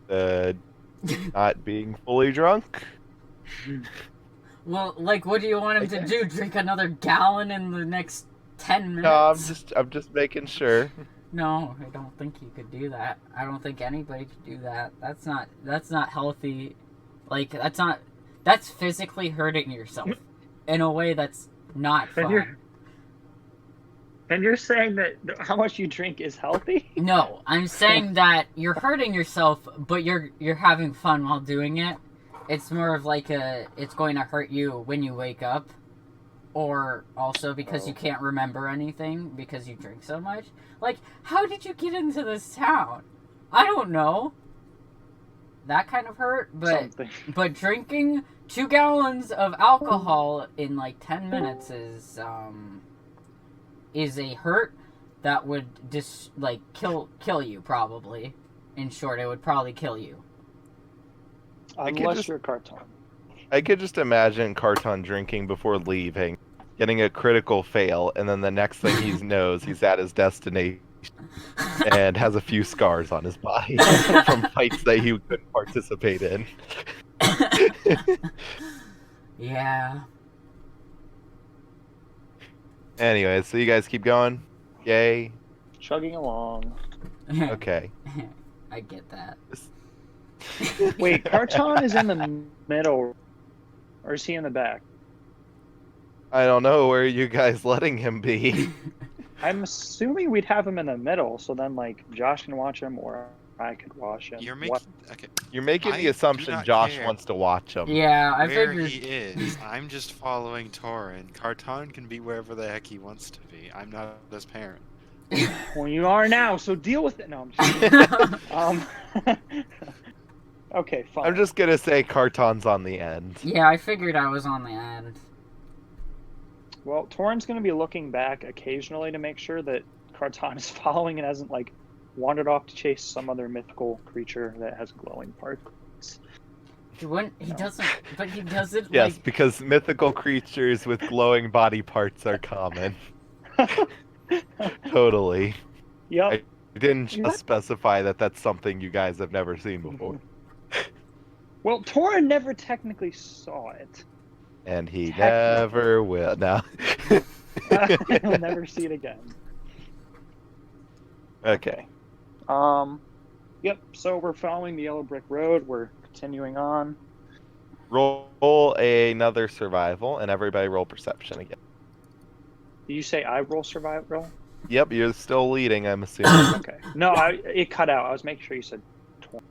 not being fully drunk. Well, like, what do you want him to do? Drink another gallon in the next 10 minutes? No, I'm just making sure. No, I don't think he could do that. I don't think anybody could do that. That's not healthy. Like, that's physically hurting yourself in a way that's not fun. And you're saying that how much you drink is healthy? No, I'm saying that you're hurting yourself, but you're having fun while doing it. It's more of like it's going to hurt you when you wake up, or also because you can't remember anything because you drink so much. Like, how did you get into this town? I don't know. That kind of hurt, Something. but drinking 2 gallons of alcohol in like 10 minutes is a hurt that would kill you probably. In short, it would probably kill you. Unless you're Karton. I could just imagine Karton drinking before leaving, getting a critical fail, and then the next thing he knows, he's at his destination and has a few scars on his body from fights that he couldn't participate in. Yeah. Anyway, so you guys keep going? Yay. Chugging along. Okay. I get that. Wait, Karton is in the middle, or is he in the back? I don't know where you guys letting him be. I'm assuming we'd have him in the middle, so then like Josh can watch him, or I could watch him. You're What- making okay. You're making I the do assumption not Josh care. wants to watch him. Yeah, I Where figured. he is, I'm just following Torin. Karton can be wherever the heck he wants to be. I'm not his parent. Well, you are now, so deal with it. No, I'm just kidding. Okay, fine. I'm just gonna say Karton's on the end. Yeah, I figured I was on the end. Well, Torin's going to be looking back occasionally to make sure that Karton is following and hasn't like wandered off to chase some other mythical creature that has glowing parts. He wouldn't. He doesn't. But he doesn't. Yes, Like, because mythical creatures with glowing body parts are common. Totally. Yep. I didn't What? just specify that that's something you guys have never seen before. Well, Torin never technically saw it. And he Technically. never will. No. He'll never see it again. Okay. Yep. So we're following the yellow brick road. We're continuing on. Roll another survival, and everybody roll perception again. Did you say I roll survival? Yep, you're still leading, I'm assuming. Okay. No, it cut out. I was making sure you said 20.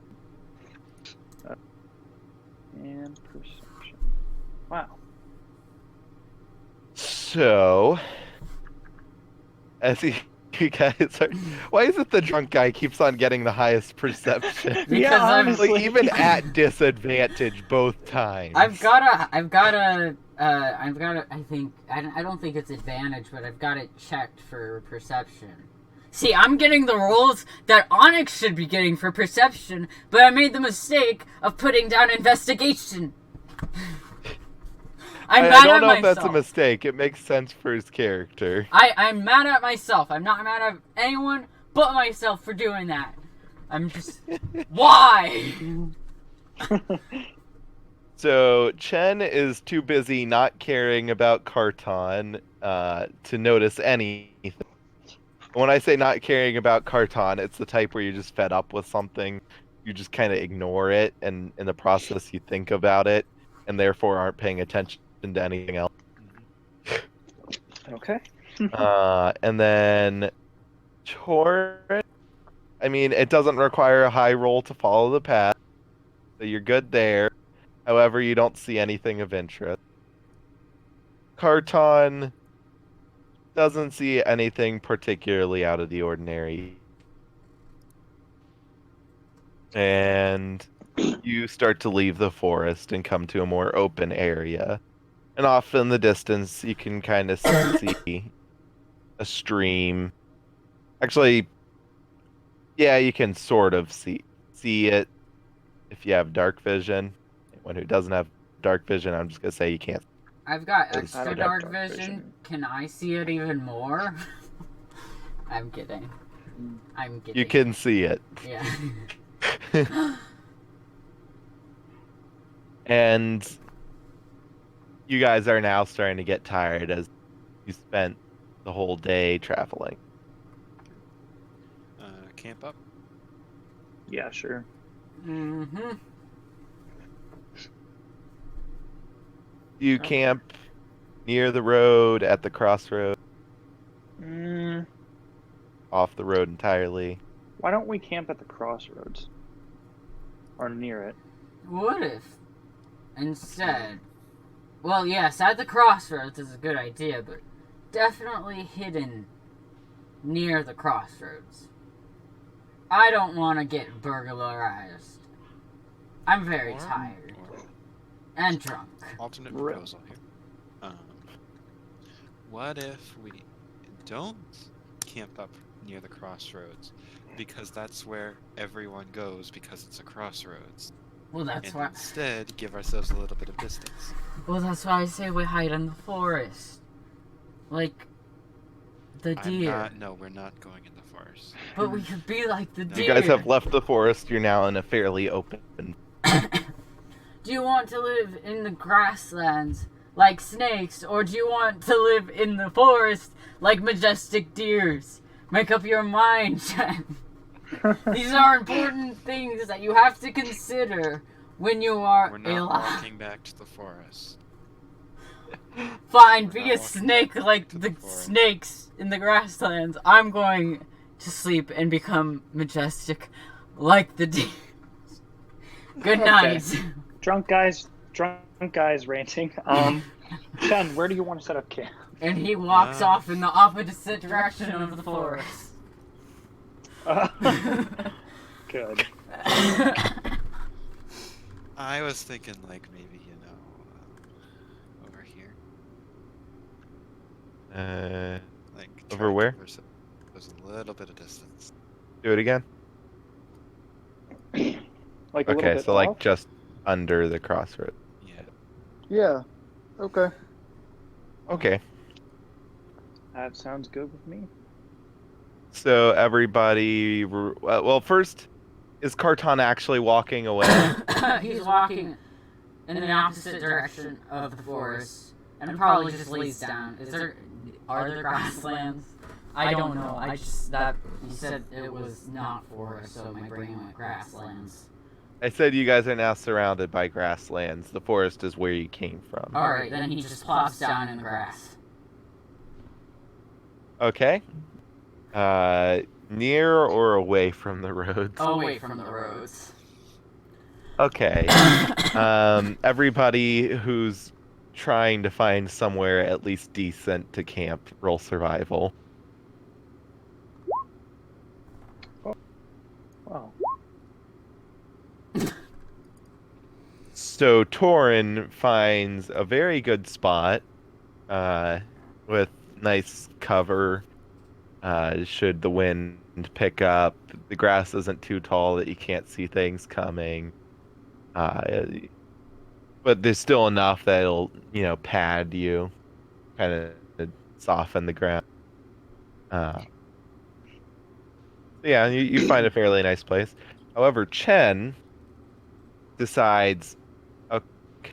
And perception. Wow. So, as you guys are, why is it the drunk guy keeps on getting the highest perception? Because Yeah, I'm honestly. Like, even at disadvantage both times. I don't think it's advantage, but I've got it checked for perception. See, I'm getting the rolls that Onyx should be getting for perception, but I made the mistake of putting down investigation. I'm I mad don't at know if myself. that's a mistake. It makes sense for his character. I'm mad at myself. I'm not mad at anyone but myself for doing that. I'm just... Why? So, Chen is too busy not caring about Carton to notice anything. When I say not caring about Carton, it's the type where you're just fed up with something. You just kind of ignore it, and in the process you think about it, and therefore aren't paying attention to anything else. Okay. And then Torrent, I mean, it doesn't require a high roll to follow the path, so you're good there. However, you don't see anything of interest. Carton doesn't see anything particularly out of the ordinary. And you start to leave the forest and come to a more open area. And off in the distance, you can kind of see a stream. Actually, yeah, you can sort of see it if you have dark vision. Anyone who doesn't have dark vision, I'm just gonna say you can't. I've got I don't extra have dark dark vision. vision. Can I see it even more? I'm kidding. I'm kidding. You can see it. Yeah. And you guys are now starting to get tired as you spent the whole day traveling. Camp up. Yeah, sure. Mm-hmm. You camp near the road, at the crossroad, Mm, off the road entirely. why don't we camp at the crossroads? Or near it? What if instead? Well, yes, at the crossroads is a good idea, but definitely hidden near the crossroads. I don't want to get burglarized. I'm very tired and drunk. Alternate Re- proposal here. What if we don't camp up near the crossroads? Because that's where everyone goes because it's a crossroads. Well, that's And why. instead, give ourselves a little bit of distance. Well, that's why I say we hide in the forest, like the deer. No, we're not going in the forest. But we could be like the No. deer. You guys have left the forest. You're now in a fairly open. Do you want to live in the grasslands like snakes, or do you want to live in the forest like majestic deers? Make up your mind, Chen. These are important things that you have to consider when you are We're not alive. walking back to the forest. Fine, We're be not a walking snake like to the the forest. snakes in the grasslands. I'm going to sleep and become majestic like the deer. Good night. Drunk guys ranting. Chen, where do you want to set up camp? And he walks off in the opposite direction of the forest. Good. I was thinking, like, maybe, over here. Like, Over try to where? give ourselves a little bit of distance. Do it again. Like a little Okay, bit so like off? just under the crossroad. Yeah. Yeah. Okay. Okay. That sounds good with me. So everybody, well, first, is Carton actually walking away? He's walking in the opposite direction of the forest, and probably just lays down. Are there grasslands? I don't know. I just that you said it was not forest, so my brain went grasslands. I said you guys are now surrounded by grasslands. The forest is where you came from. All right, then he just plops down in the grass. Okay. Near or away from the roads? Away from the roads. Okay. Everybody who's trying to find somewhere at least decent to camp, roll survival. Wow. So Torin finds a very good spot, with nice cover. Should the wind pick up, the grass isn't too tall that you can't see things coming. But there's still enough that it'll, pad you, kind of soften the ground. Yeah, you find a fairly nice place. However, Chen decides, okay,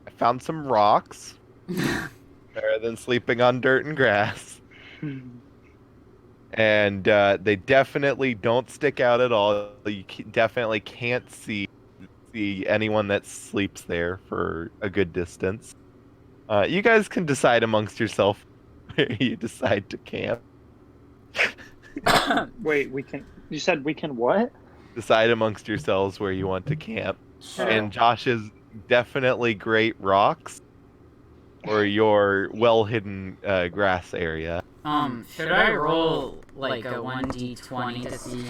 I found some rocks. Better than sleeping on dirt and grass. And they definitely don't stick out at all. You definitely can't see anyone that sleeps there for a good distance. You guys can decide amongst yourself where you decide to camp. Wait, you said we can what? Decide amongst yourselves where you want to camp. Sure. And Josh is definitely great rocks or your well-hidden grass area. Should I roll like a 1d20 to see,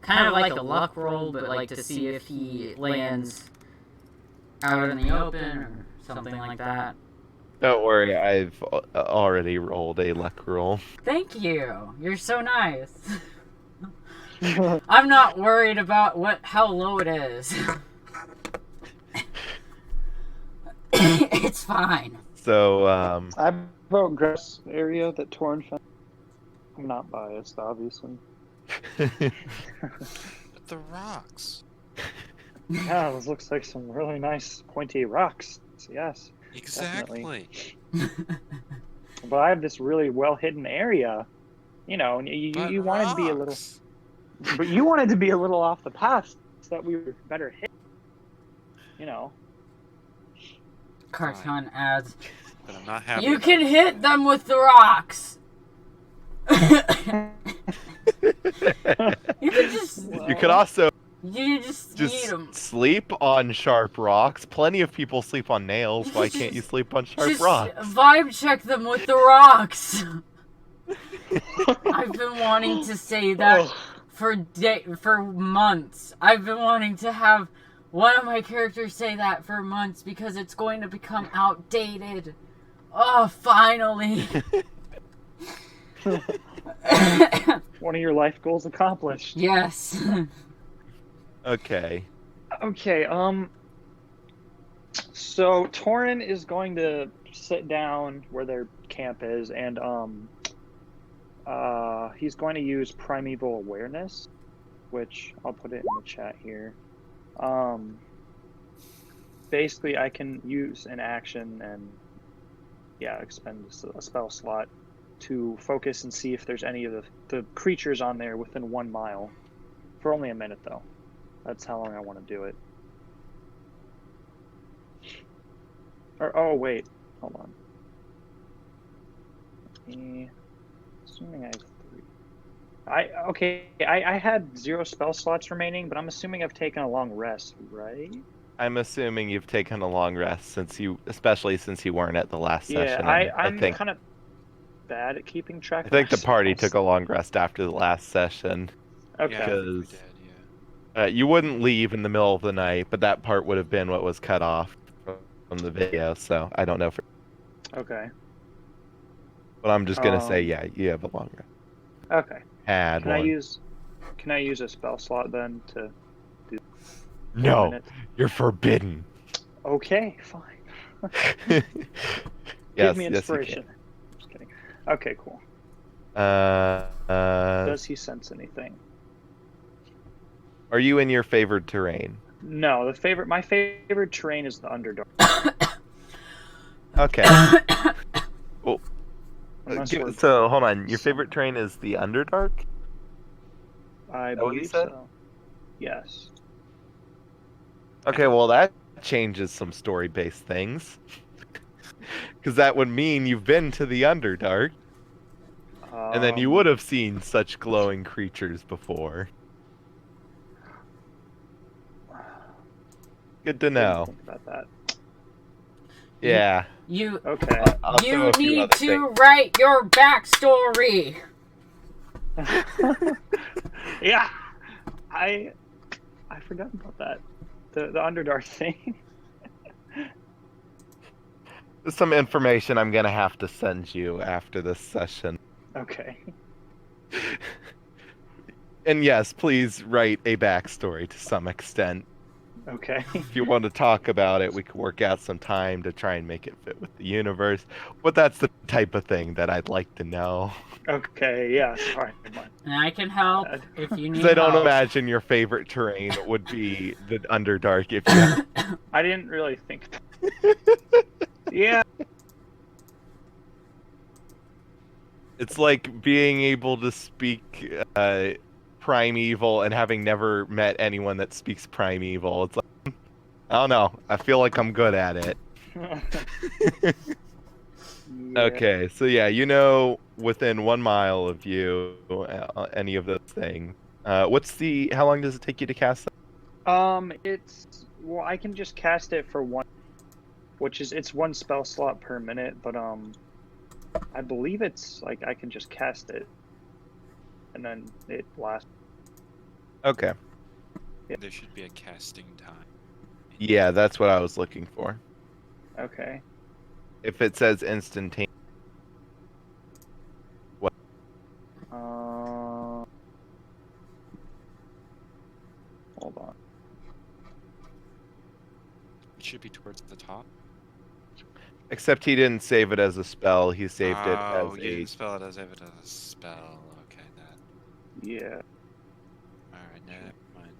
kind of like a luck roll, but like to see if he lands out in the open or something like that? Don't worry, I've already rolled a luck roll. Thank you. You're so nice. I'm not worried about how low it is. It's fine. So, I vote grass area that Torn found. I'm not biased, obviously. But the rocks. Yeah, this looks like some really nice pointy rocks. Yes. Exactly. But I have this really well hidden area. You know, and you wanted to be a little, but you wanted to be a little off the path so that we were better hit. You know. Carton adds, But I'm not happy. you can hit them with the rocks. You can just you could also you just eat them. sleep on sharp rocks. Plenty of people sleep on nails. Why can't you sleep on sharp Just rocks? vibe check them with the rocks. I've been wanting to say that for months. I've been wanting to have one of my characters say that for months because it's going to become outdated. Oh, finally. One of your life goals accomplished. Yes. Okay. Okay, so Torin is going to sit down where their camp is, and he's going to use primeval awareness, which I'll put it in the chat here. Basically, I can use an action and expend a spell slot to focus and see if there's any of the creatures on there within 1 mile. For only a minute, though. That's how long I want to do it. Oh, wait. Hold on. Assuming I have 3. I had 0 spell slots remaining, but I'm assuming I've taken a long rest, right? I'm assuming you've taken a long rest especially since you weren't at the last session. I'm think, kind of bad at keeping track. I think the of party spells. took a long rest after the last session. Okay. Yeah, I think we Because- did, yeah. You wouldn't leave in the middle of the night, but that part would have been what was cut off from the video, so I don't know. Okay. But I'm just gonna say, yeah, you have a long rest. Okay. Had Can one. I use a spell slot then to do? No, minute? you're forbidden. Okay, fine. Yes, Give me yes, you inspiration. Just kidding. Okay, cool. can. Does he sense anything? Are you in your favored terrain? No, my favorite terrain is the Underdark. Okay. Well, I'm Unless we're, So hold on, your favorite terrain is the Underdark? I that what you believe said? so. Yes. Okay, well that changes some story-based things. Because that would mean you've been to the Underdark, and then you would have seen such glowing creatures before. Good to Didn't know. think about that. Yeah. You Okay. I'll throw you a few need other to write your backstory. Yeah. I forgot about that. The Underdark thing. There's some information I'm gonna have to send you after this session. Okay. And yes, please write a backstory to some extent. Okay. If you want to talk about it, we could work out some time to try and make it fit with the universe. But that's the type of thing that I'd like to know. Okay. Yeah. Sorry. And I can help Bad. if you Because need I don't help. imagine your favorite terrain would be the Underdark if you. I didn't really think. Yeah. It's like being able to speak primeval and having never met anyone that speaks primeval. It's like, I don't know. I feel like I'm good at it. Yeah. Okay, so yeah, you know, within 1 mile of you, any of those things. How long does it take you to cast that? Well, I can just cast it for one, it's one spell slot per minute, but I believe it's like I can just cast it, and then it lasts. Okay. There should be a casting time. Yeah, that's what I was looking for. Okay. If it says instantaneous. Hold on. It should be towards the top. Except he didn't save it as a spell, he saved it Oh, as you a. didn't spell it as if it as a spell. Okay, that. Yeah. Alright, never mind.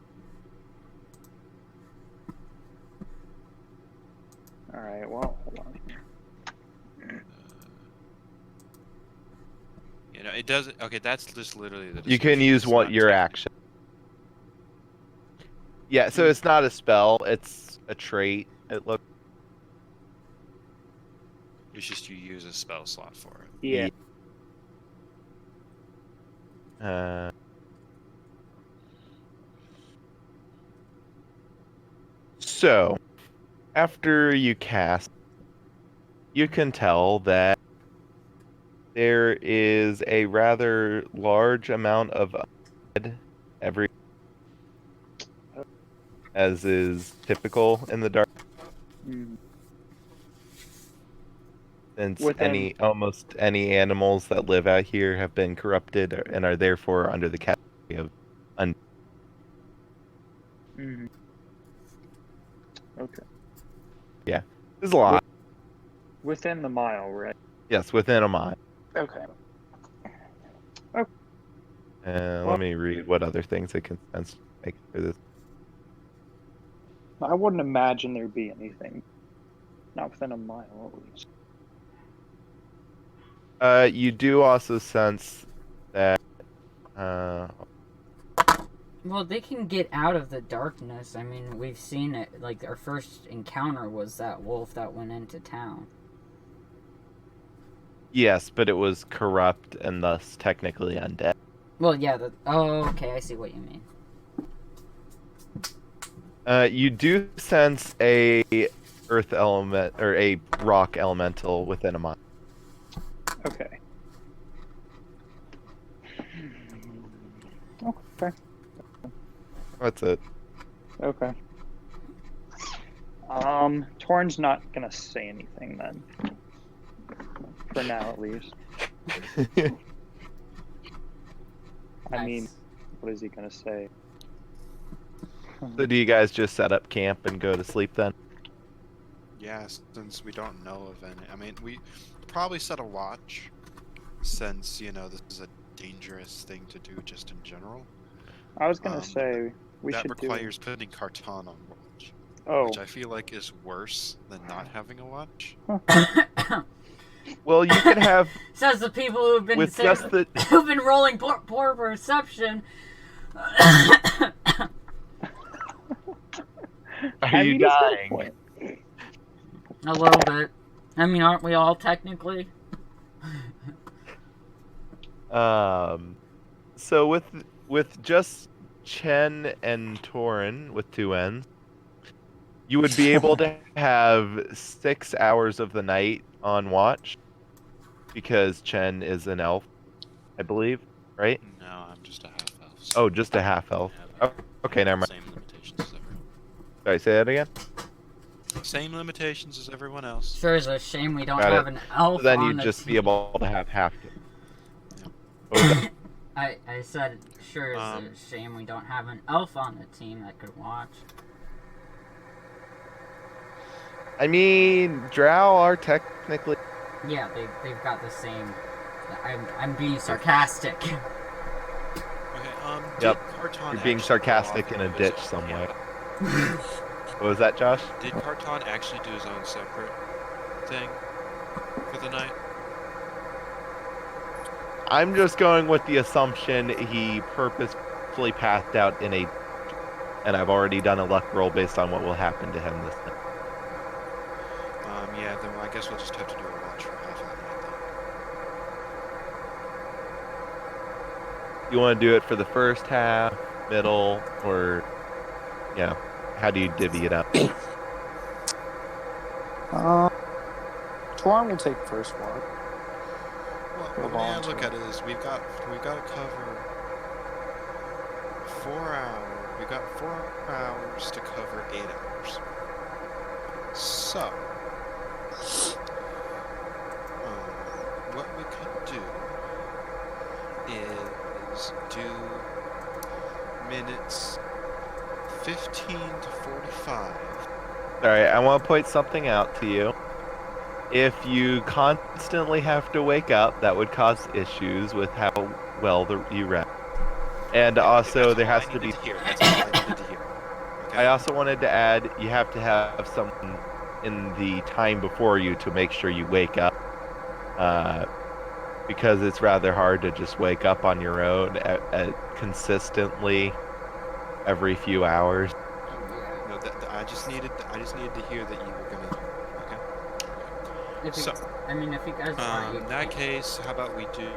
All right. Well, hold on. You know, it doesn't. Okay, that's just literally the. You can description. use It's what not your technical. action. Yeah, so it's not a spell, it's a trait. It looks. It's just you use a spell slot for it. Yeah. So, after you cast, you can tell that there is a rather large amount of undead every, as is typical in the dark, Mhm. since Within. almost any animals that live out here have been corrupted and are therefore under the category of un. Mhm. Okay. Yeah, there's a lot. Within the mile, right? Yes, within a mile. Okay. Let me read what other things it can sense make it through this. I wouldn't imagine there'd be anything. Not within a mile, at least. You do also sense that. Uh, Well, they can get out of the darkness. I mean, we've seen it. Like, our first encounter was that wolf that went into town. yes, but it was corrupt and thus technically undead. Well, yeah. Oh, okay. I see what you mean. You do sense a earth element or a rock elemental within a mile. Okay. Okay. That's it. Okay. Torn's not gonna say anything then. For now, at least. I mean, Nice. what is he gonna say? So do you guys just set up camp and go to sleep then? Yeah, since we don't know of any. I mean, we probably set a watch, since you know this is a dangerous thing to do just in general. I was gonna say we that should requires putting Carton on watch, do. Oh. which I feel like is worse than not having a watch. Well, you can have Says the people who've been with just the. who've been rolling poor perception. Are you He's got a dying? point. A little bit. I mean, aren't we all technically? So with just Chen and Torin with two N's, you would be able to have 6 hours of the night on watch because Chen is an elf, I believe, right? No, I'm just a half elf. Oh, just a half elf. Oh, okay, never mind. Same limitations as everyone. Did I say that again? Same limitations as everyone else. Sure is a shame we don't Got have it. an elf So then on you'd the just be team. able to have half. Yeah. What was that? I said, sure is a shame we don't have an elf on the team that could watch. I mean, Drow are technically. Yeah, they've got the same. I'm being sarcastic. Okay, Yep. did Carton You're being actually sarcastic go in off a and do his ditch own- somewhere. Yeah. What was that, Josh? Did Carton actually do his own separate thing for the night? I'm just going with the assumption he purposefully passed out in a. And I've already done a luck roll based on what will happen to him this night. Yeah, then I guess we'll just have to do a watch for half of the night then. You want to do it for the first half, middle, or how do you divvy it up? Torin will take first watch. Well, Or the way I look volunteer. at it is we've got to cover 4 hours. We've got 4 hours to cover 8 hours. So, what we could do is do minutes 15 to 45. Alright, I want to point something out to you. If you constantly have to wake up, that would cause issues with how well you rest. And also, there has to be. That's all I needed to hear. Okay? I also wanted to add, you have to have someone in the time before you to make sure you wake up. Because it's rather hard to just wake up on your own consistently every few hours. No, I just needed to hear that you were gonna. Okay. If you, So, I mean, if you guys want, you in that can. case, how about we do?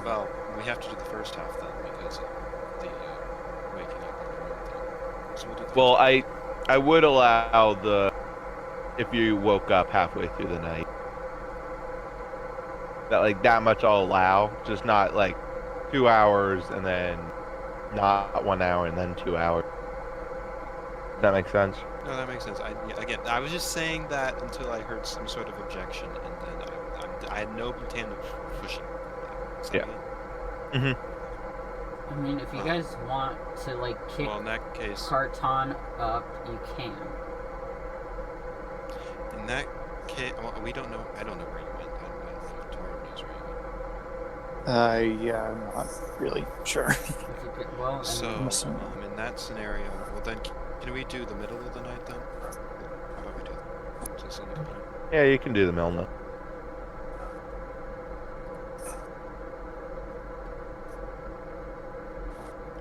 Well, we have to do the first half then because of the waking up on your own thing. So we'll do the Well, first I would allow if you woke up halfway through the night. That much I'll allow, just not like 2 hours and then not 1 hour and then 2 hours. Does that make sense? half. No, that makes sense. Again, I was just saying that until I heard some sort of objection, and then I had no intent of pushing. Yeah. I mean, if you guys want to like kick Well, in that case, Carton up, you can. in that case, well, we don't know. I don't know where you went. I don't know if Torin knows where you went. Yeah, I'm not really sure. If you could, well, I mean, So, assuming. in that scenario, well then, can we do the middle of the night then? How about we do that? Does that sound like a plan? Yeah, you can do the Milna.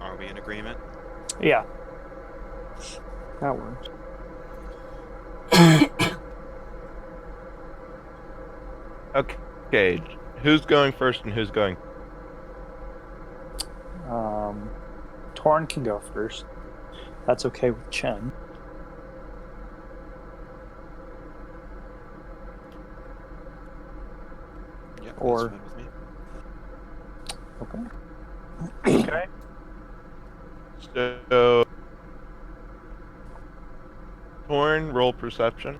Are we in agreement? Yeah. That works. Okay, who's going first and who's going? Torin can go first. That's okay with Chen. Yeah, Or- that's fine with me. Okay. Okay. So, Torn, roll perception.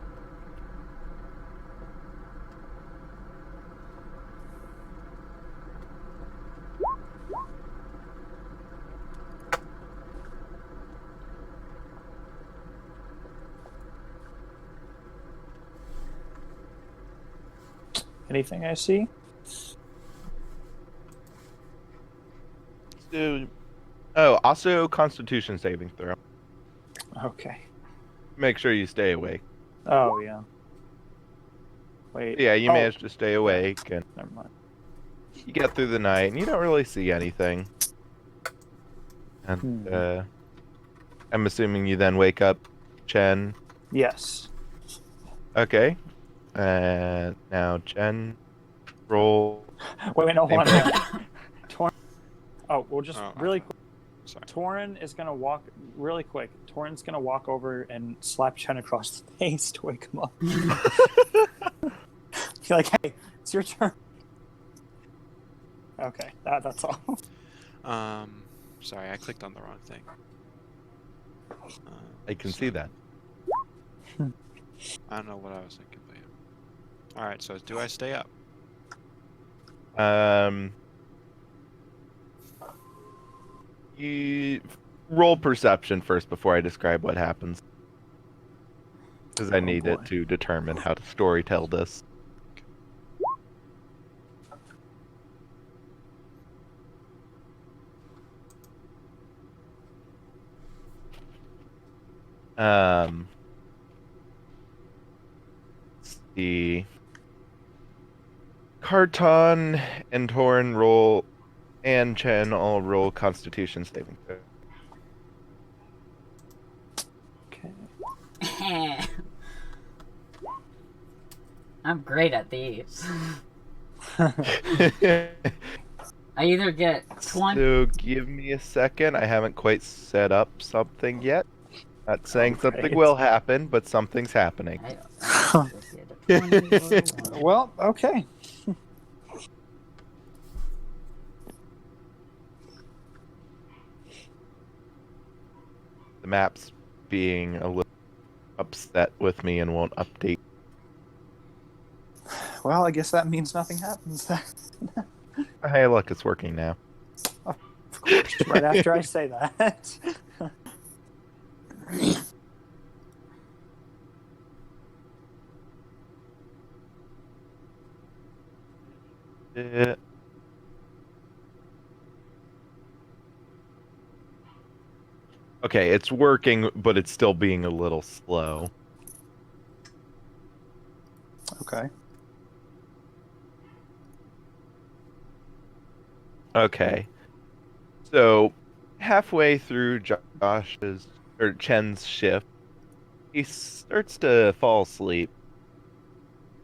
Anything I see? Also Constitution saving throw. Okay. Make sure you stay awake. Oh, yeah. Wait. Yeah, you Oh, managed to stay awake, and never mind. you get through the night, and you don't really see anything. And Hmm. I'm assuming you then wake up, Chen. Yes. Okay. Now Chen, roll. Wait, no, hold Same on. thing. Torn. Oh, we'll just Oh, really okay. quick. Sorry. Torin is gonna walk really quick. Torin's gonna walk over and slap Chen across the face to wake him up. Be like, hey, it's your turn. Okay, that's all. Sorry, I clicked on the wrong thing. I can So, see that. I don't know what I was thinking, but yeah. All right, so do I stay up? You roll perception first before I describe what happens, because I Oh, need boy. it to determine how to storytell this. Let's see. Karton and Torn roll, and Chen all roll Constitution saving throw. Okay. I'm great at these. I either get 20. So give me a second. I haven't quite set up something yet. Not saying Okay. something will happen, but something's happening. I either get a 20 or a 1. Well, okay. The map's being a little upset with me and won't update. Well, I guess that means nothing happens. Hey, look, it's working now. Of course, right after I say that. Uh, Okay, it's working, but it's still being a little slow. Okay. Okay. So, halfway through Chen's shift, he starts to fall asleep.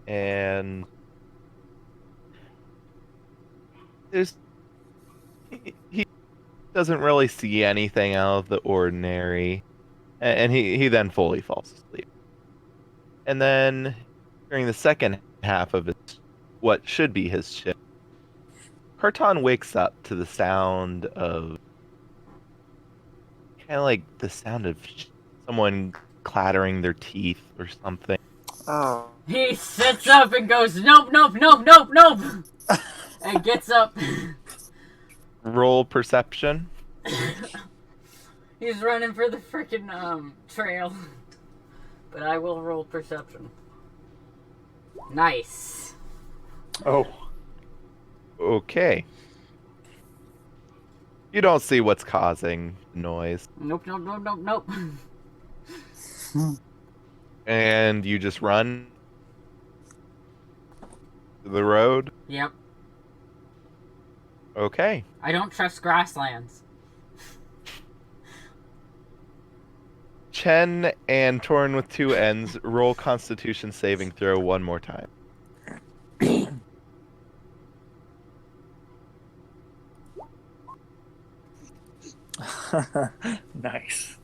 And he doesn't really see anything out of the ordinary. And he then fully falls asleep. And then during the second half of what should be his shift, Karton wakes up to the sound of kind of like the sound of someone clattering their teeth or something. Oh. He sits up and goes, nope, nope, nope, nope, nope! And gets up. Roll perception. He's running for the freaking trail. But I will roll perception. Nice. Oh. Okay. You don't see what's causing the noise. Nope, nope, nope, nope, nope. And you just run to the road. Yep. Okay. I don't trust grasslands. Chen and Torn with two N's roll Constitution saving throw one more time. Nice.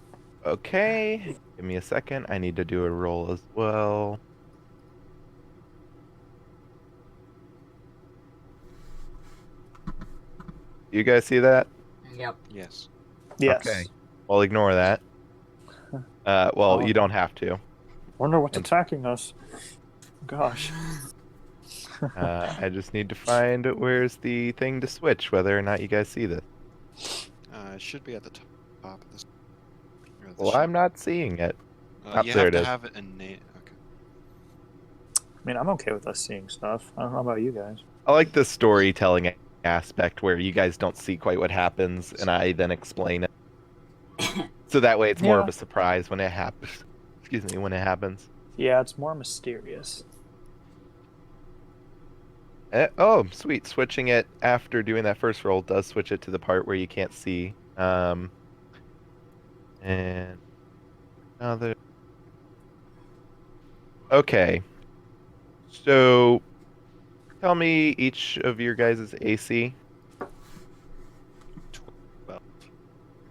Okay. Give me a second. I need to do a roll as well. You guys see that? Yep. Yes. Yes. Okay. Well, ignore that. Well, Oh. you don't have to. Wonder what's attacking us. Gosh. I just need to find where's the thing to switch, whether or not you guys see this. It should be at the top of this. or the Well, sheet. I'm not seeing it. You there have it to is. have it innate. Okay. I mean, I'm okay with us seeing stuff. I don't know about you guys. I like the storytelling aspect where you guys don't see quite what happens, and I then explain it. So that way it's more of Yeah. a surprise when it happens. Excuse me, when it happens. Yeah, it's more mysterious. Oh, sweet. Switching it after doing that first roll does switch it to the part where you can't see. And another. Okay. So tell me each of your guys' AC. 12.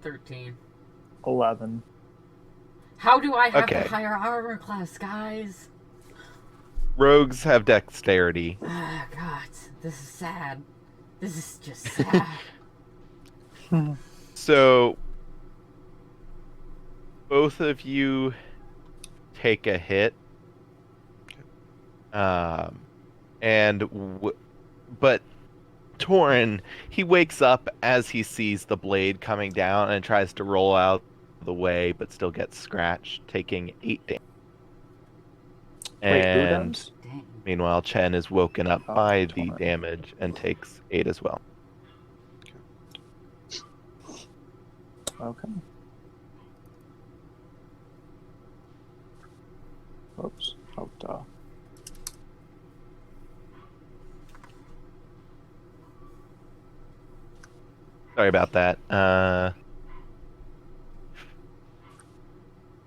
13. 11. How do I have the Okay. higher armor class, guys? Rogues have dexterity. Ah, God, this is sad. This is just sad. So both of you take a hit. Um, and but Torin, he wakes up as he sees the blade coming down and tries to roll out of the way, but still gets scratched, taking 8 damage. Wait, who And does? Dang. meanwhile, Chen is woken up Oh, by the Torin. damage and takes 8 as well. Okay. Oops. Oh, duh. Sorry about that.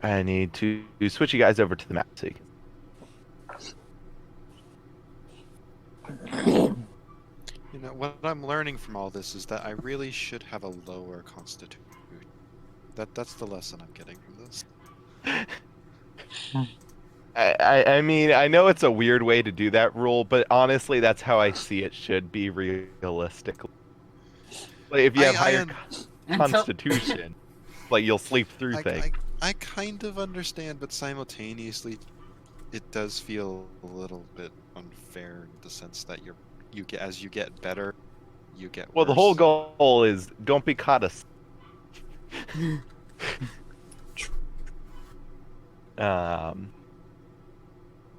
I need to switch you guys over to the map so you can. You know, what I'm learning from all this is that I really should have a lower constitution. That's the lesson I'm getting from this. I mean, I know it's a weird way to do that rule, but honestly, that's how I see it should be realistically. Like, if you have I, higher un- Until constitution, like you'll sleep through I, things. I kind of understand, but simultaneously, it does feel a little bit unfair in the sense that you get as you get better, you get Well, the whole worse. goal is don't be caught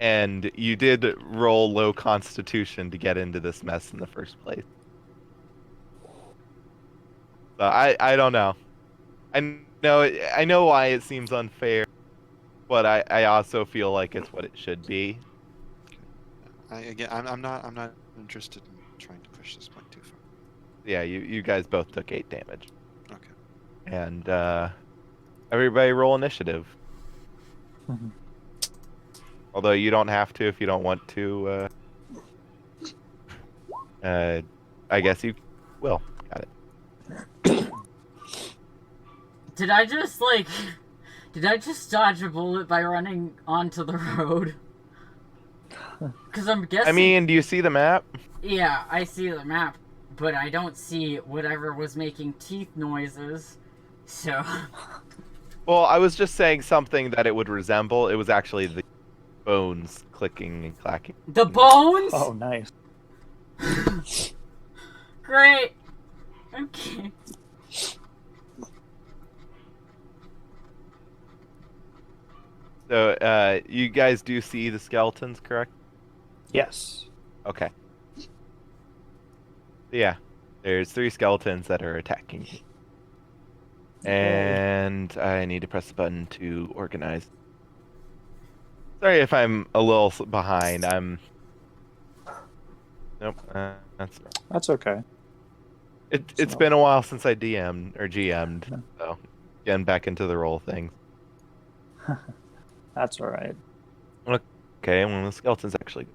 and you did roll low constitution to get into this mess in the first place. So I don't know. I know why it seems unfair, but I also feel like it's what it should be. I'm not interested in trying to push this point too far. Yeah, you guys both took 8 damage. Okay. And everybody roll initiative. Although you don't have to if you don't want to. I guess you will. Got it. did I just did I just dodge a bullet by running onto the road? Because I'm guessing. I mean, do you see the map? Yeah, I see the map, but I don't see whatever was making teeth noises. So. Well, I was just saying something that it would resemble. It was actually the bones clicking and clacking. The bones? Oh, nice. Great. Okay. So, you guys do see the skeletons, correct? Yes. Okay. Yeah, there's 3 skeletons that are attacking you. And I need to press the button to organize. Sorry if I'm a little behind. Nope, That's okay. It's So- been a while since I DM'd or GM'd, so getting back into the roll things. That's all right. Okay, well the skeleton's actually,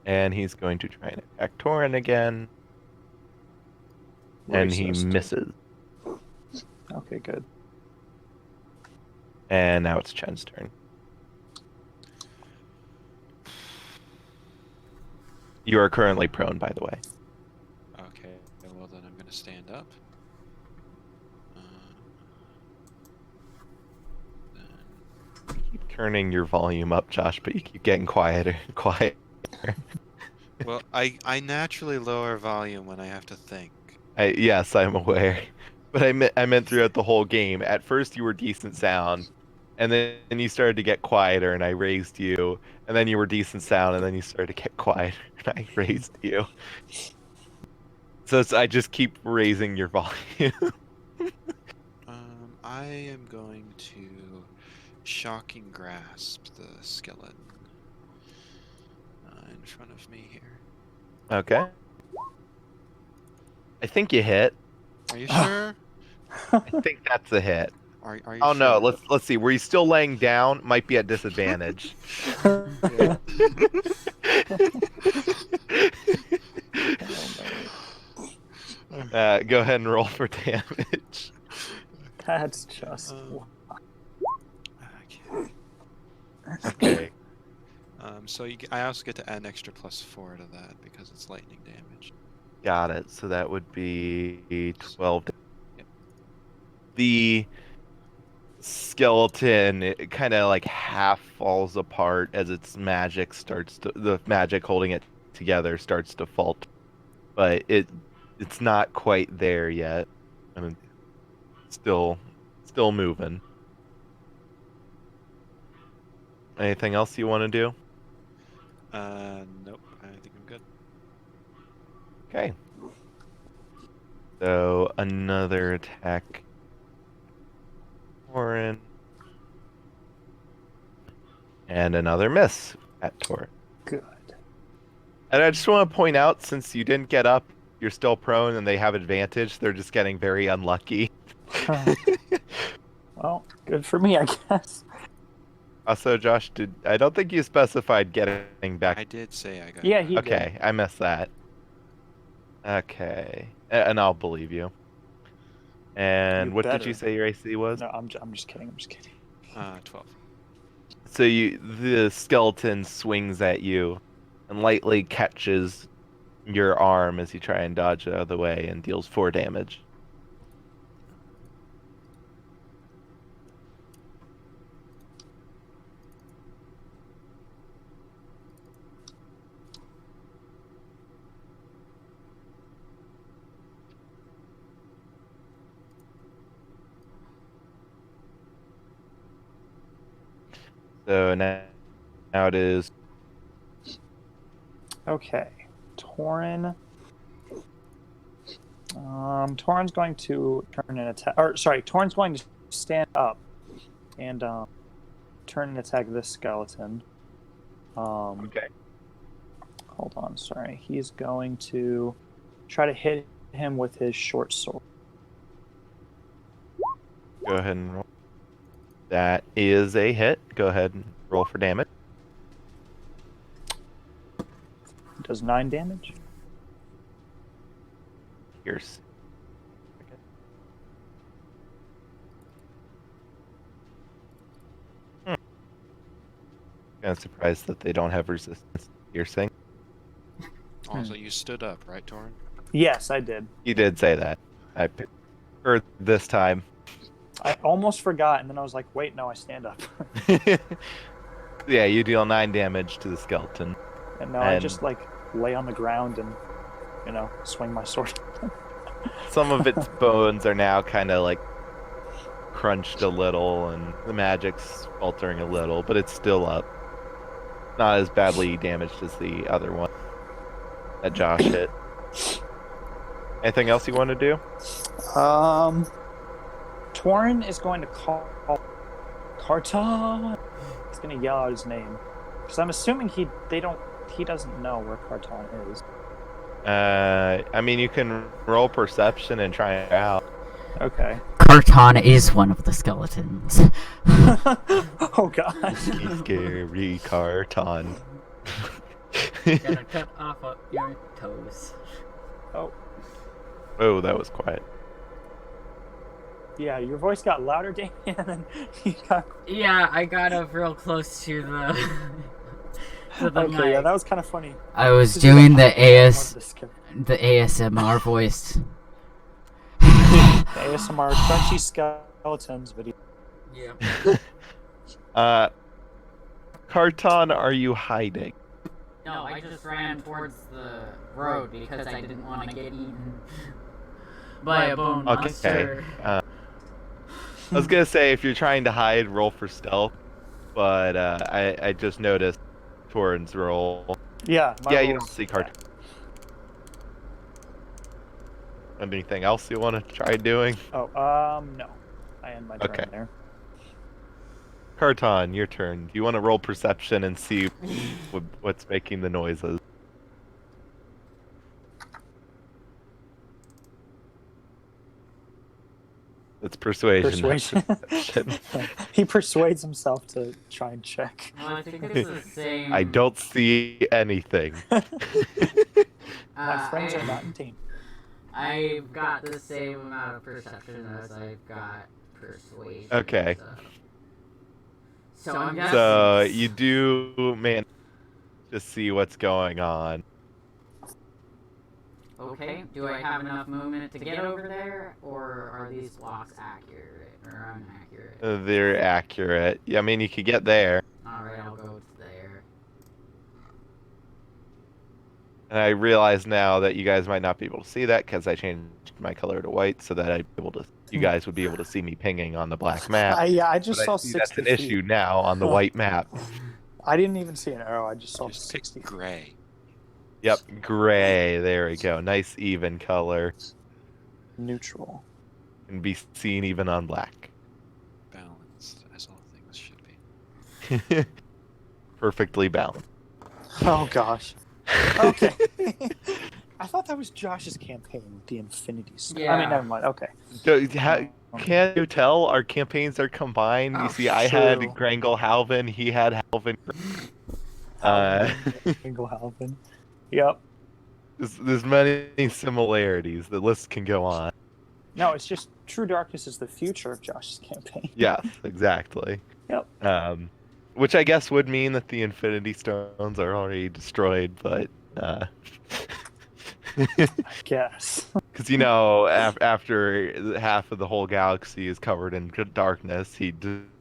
and he's going to try and attack Torin again, and he Racist. misses. Okay, good. And now it's Chen's turn. You are currently prone, by the way. Okay. Well, then I'm gonna stand up. Then Keep turning your volume up, Josh, but you keep getting quieter, quiet. Well, I naturally lower volume when I have to think. Yes, I'm aware, but I meant throughout the whole game. At first, you were decent sound, and then you started to get quieter, and I raised you, and then you were decent sound, and then you started to get quieter, and I raised you. So I just keep raising your volume. I am going to shocking grasp the skeleton. And in front of me here. Okay. I think you hit. Are you sure? I think that's a hit. Are you Oh sure? no, let's see. Were you still laying down? Might be at disadvantage. Yeah. Go ahead and roll for damage. That's just. Okay. Okay. So I also get to add an extra +4 to that because it's lightning damage. Got it. So that would be 12. Yep. The skeleton, it kind of like half falls apart as its magic starts to, the magic holding it together starts to falter. But it's not quite there yet. I mean, still moving. Anything else you want to do? Nope. I think I'm good. Okay. So another attack. Torin. And another miss at Torin. Good. And I just want to point out, since you didn't get up, you're still prone and they have advantage. They're just getting very unlucky. Well, good for me, I guess. Also, Josh, I don't think you specified getting back. I did say I got. Yeah, he Okay, I missed that. Okay, and I'll believe you. And You what did better. you say your AC was? No, I'm just kidding. I'm just kidding. 12. So the skeleton swings at you and lightly catches your arm as you try and dodge it out of the way and deals 4 damage. So now it is. Okay, Torin. Torin's going to turn an attack. Or sorry, Torin's going to stand up and turn and attack this skeleton. Okay. Hold on, sorry. He's going to try to hit him with his short sword. Go ahead and roll. That is a hit. Go ahead and roll for damage. Does 9 damage. Here's. Kind of surprised that they don't have resistance to piercing. Also, you stood up, right, Torin? Yes, I did. You did say that. I heard this time. I almost forgot, and then I was like, wait, no, I stand up. Yeah, you deal 9 damage to the skeleton. And now I just like lay on the ground and, swing my sword. Some of its bones are now kind of like crunched a little, and the magic's faltering a little, but it's still up. Not as badly damaged as the other one that Josh hit. Anything else you want to do? Torin is going to call Karton. He's going to yell out his name because I'm assuming he doesn't know where Karton is. I mean, you can roll perception and try it out. Okay. Karton is one of the skeletons. Oh god. Scary Karton. Gotta cut off of your toes. Oh. Oh, that was quiet. Yeah, your voice got louder, Dan, and then he got. Yeah, I got up real close to the to the Okay, mic. yeah, that was kind of funny. I was This is doing like the one of ASMR voice. the ASMR crunchy skeletons video. Yeah. Karton, are you hiding? No, I just ran towards the road because I didn't want to get eaten by a bone monster. I was gonna say, if you're trying to hide, roll for stealth, but I just noticed Torin's roll. Yeah. Yeah, you don't see Karton. Anything else you want to try doing? Oh, no. I end my turn Okay. there. Carton, your turn. Do you want to roll perception and see what's making the noises? It's persuasion. not Persuasion. perception. He persuades himself to try and check. Well, I think it's the same. I don't see anything. My friends are I- not in danger. I've got the same amount of perception as I've got persuasion. Okay. So I'm guessing. So you do man to see what's going on. Okay, do I have enough movement to get over there, or are these blocks accurate or inaccurate? They're accurate. Yeah, I mean, you could get there. Alright, I'll go there. And I realize now that you guys might not be able to see that because I changed my color to white so that you guys would be able to see me pinging on the black map. I just But saw I see 60 that's an feet. issue now on the white map. I didn't even see an arrow. I just saw Just pick 60. gray. Yep, gray. There we go. Nice even color. Neutral. Can be seen even on black. Balanced, as all things should be. Perfectly balanced. Oh gosh. Okay. I thought that was Josh's campaign, the Infinity Stone. I Yeah. mean, never mind. Okay. Can you tell our campaigns are combined? You Oh, see, I had true. Grangel Halvin, he had Halvin. Single Halvin. Yep. There's many similarities. The list can go on. No, it's just True Darkness is the future of Josh's campaign. Yes, exactly. Yep. Which I guess would mean that the Infinity Stones are already destroyed, but I guess. because you know, after half of the whole galaxy is covered in darkness, he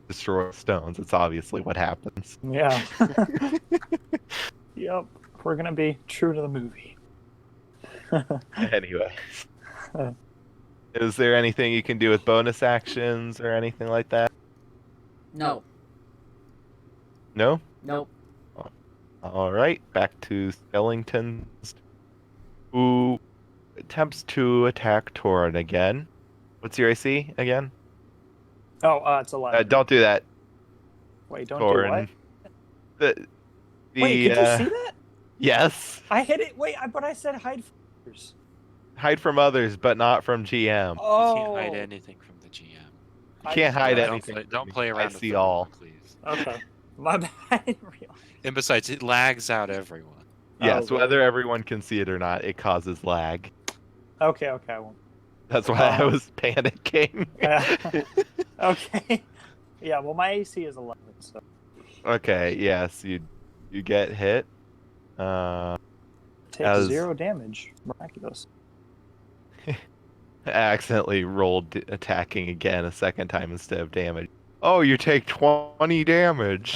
destroys stones. It's obviously what happens. Yeah. Yep. We're gonna be true to the movie. Anyway, is there anything you can do with bonus actions or anything like that? No. No. Nope. All right, back to Skellingtons, who attempts to attack Torin again. What's your AC again? Oh, it's 11. Don't do that, Wait, don't do Torin. what? The Wait, could you see that? Yes, I hit it. Wait, but I said hide fingers. hide from others, but not from GM. Oh. You can't hide anything from the GM. You can't hide Don't anything. don't play I around with see the all. rule, please. Okay. My bad. I didn't realize. And besides, it lags out everyone. Yes, Oh, really? whether everyone can see it or not, it causes lag. Okay, I won't. That's why I Oh. was panicking. Okay. Yeah, well, my AC is 11, so. Okay, yes, you get hit. Take As- 0 damage. Miraculous. I accidentally rolled attacking again a second time instead of damage. Oh, you take 20 damage.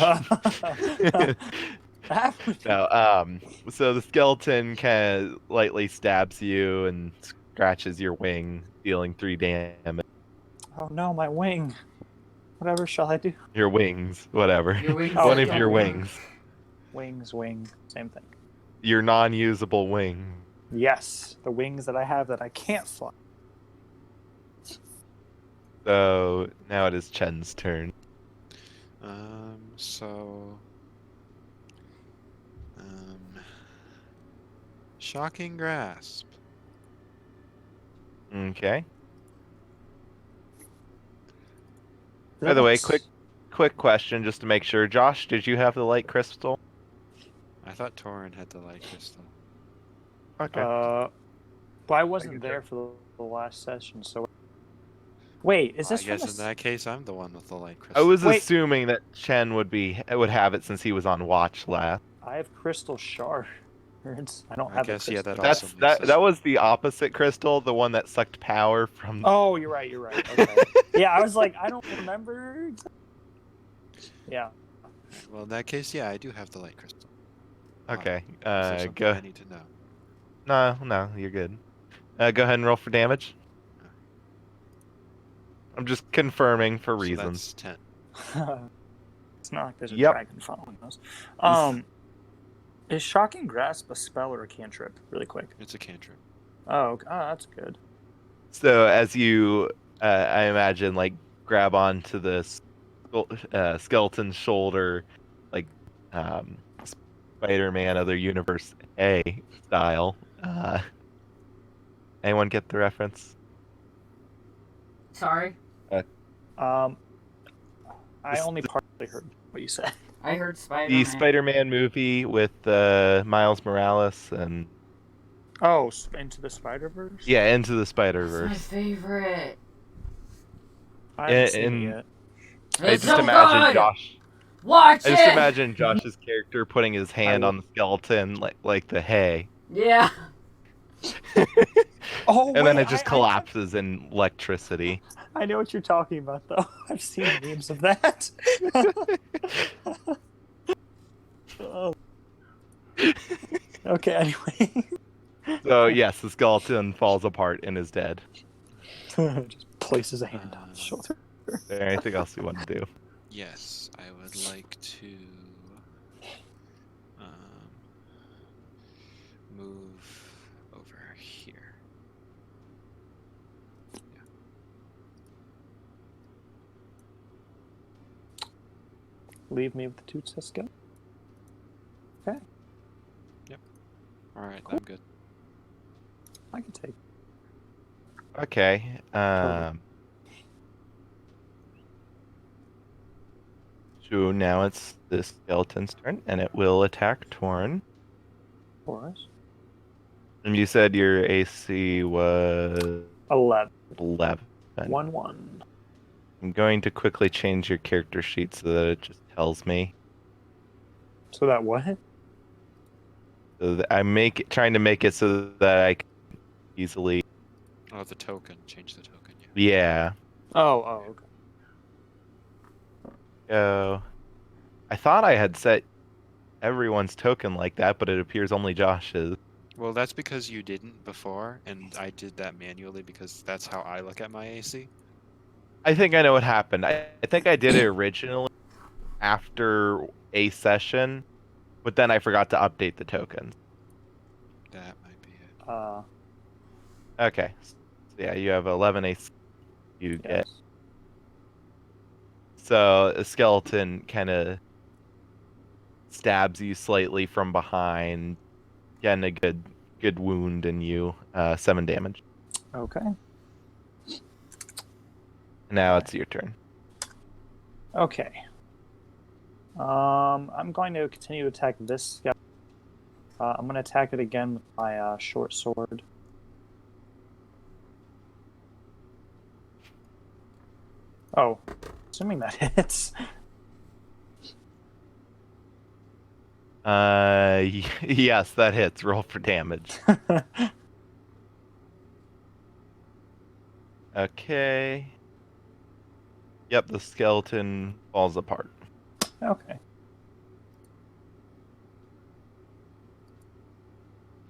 No, so the skeleton kind of lightly stabs you and scratches your wing, dealing 3 damage. Oh no, my wing. Whatever shall I do? Your wings, whatever. Your wings Oh, One are of your gone. wings. Wing, same thing. Your non-usable wing. Yes, the wings that I have that I can't fly. So now it is Chen's turn. So. Shocking Grasp. Okay. By the way, quick question just to make sure. Josh, did you have the light crystal? I thought Torin had the light crystal. Okay. But I wasn't can there for the last session, so. Wait, is Well, this I guess from in the that case, I'm the one with the light I crystal. was Wait. assuming that Chen would have it since he was on watch last. I have crystal shards. I don't I have guess, a yeah, crystal. that also makes sense. That was the opposite crystal, the one that sucked power from. Oh, you're right. Okay. Yeah, I was like, I don't remember. Yeah. Well, in that case, yeah, I do have the light crystal. Okay. Is there something Go. I need to know? No, you're good. Go ahead and roll for damage. I'm just confirming for So reasons. that's 10. It's not like there's a Yep. dragon following us. Is Shocking Grasp a spell or a cantrip? Really quick. It's a cantrip. Oh, that's good. So as you, I imagine, like grab onto this skeleton's shoulder, like um, Spider-Man other universe A style. Anyone get the reference? Sorry, I This- only partly heard what you said. I heard The Spider-Man. Spider-Man movie with Miles Morales and Oh, Into the Spider-Verse? yeah, Into the That's my Spider-Verse. favorite. I haven't seen it And yet. I It's just so imagine good. Josh. Watch I just it. imagine Josh's character putting his hand will. on the skeleton like the hay, Yeah. Oh, and then wait, it just collapses in electricity. I know what you're talking about, though. I've seen memes of that. Oh. Okay, anyway. So yes, the skeleton falls apart and is dead. Just places a hand on his shoulder. Is there anything else you want to do? Yes, I would like to move over here. Leave me with the two skeleton. Okay, All right, Cool. I'm good. I can take. Okay. So now it's the skeleton's turn, and it will attack Torn. For us. And you said your AC was 11. 11. 1-1. I'm going to quickly change your character sheet so that it just tells me. So that what? So that trying to make it so that I can easily. Oh, the token. Change the token. Yeah. Yeah. Oh, okay. So I thought I had set everyone's token like that, but it appears only Josh's. Well, that's because you didn't before, and I did that manually because that's how I look at my AC. I think I know what happened. I think I did it originally after a session, but then I forgot to update the tokens. That might be it. Okay. So yeah, you have 11 AC. You get. Yes. So a skeleton kind of stabs you slightly from behind, getting a good wound in you. 7 damage. Okay. Now it's your turn. Okay. I'm going to continue to attack this skeleton. I'm going to attack it again with my short sword. Oh, assuming that hits. Yes, that hits. Roll for damage. Okay. Yep, the skeleton falls apart. Okay.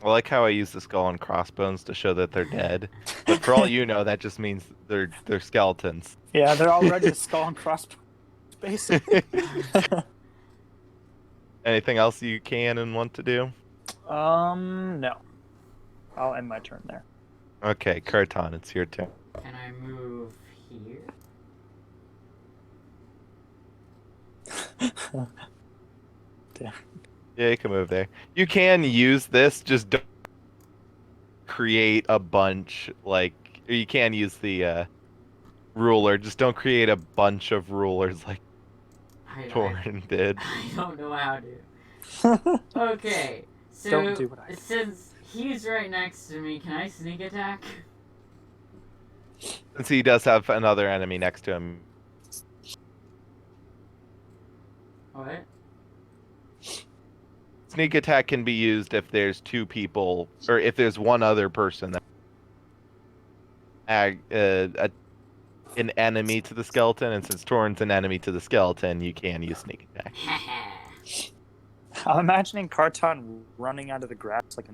I like how I use the skull and crossbones to show that they're dead. But for all you know, that just means they're skeletons. Yeah, they're already a skull and crossbones, basically. Anything else you can and want to do? No. I'll end my turn there. Okay, Karton, it's your turn. Can I move here? Damn. Yeah, you can move there. You can use this, just don't create a bunch, like, or you can use the ruler, just don't create a bunch of rulers like Torin did. I don't know how to. Okay, so Don't do what I did. since he's right next to me, can I sneak attack? Since he does have another enemy next to him. What? Sneak attack can be used if there's 2 people, or if there's one other person that an enemy to the skeleton, and since Torin's an enemy to the skeleton, you can use sneak attack. I'm imagining Karton running out of the grass like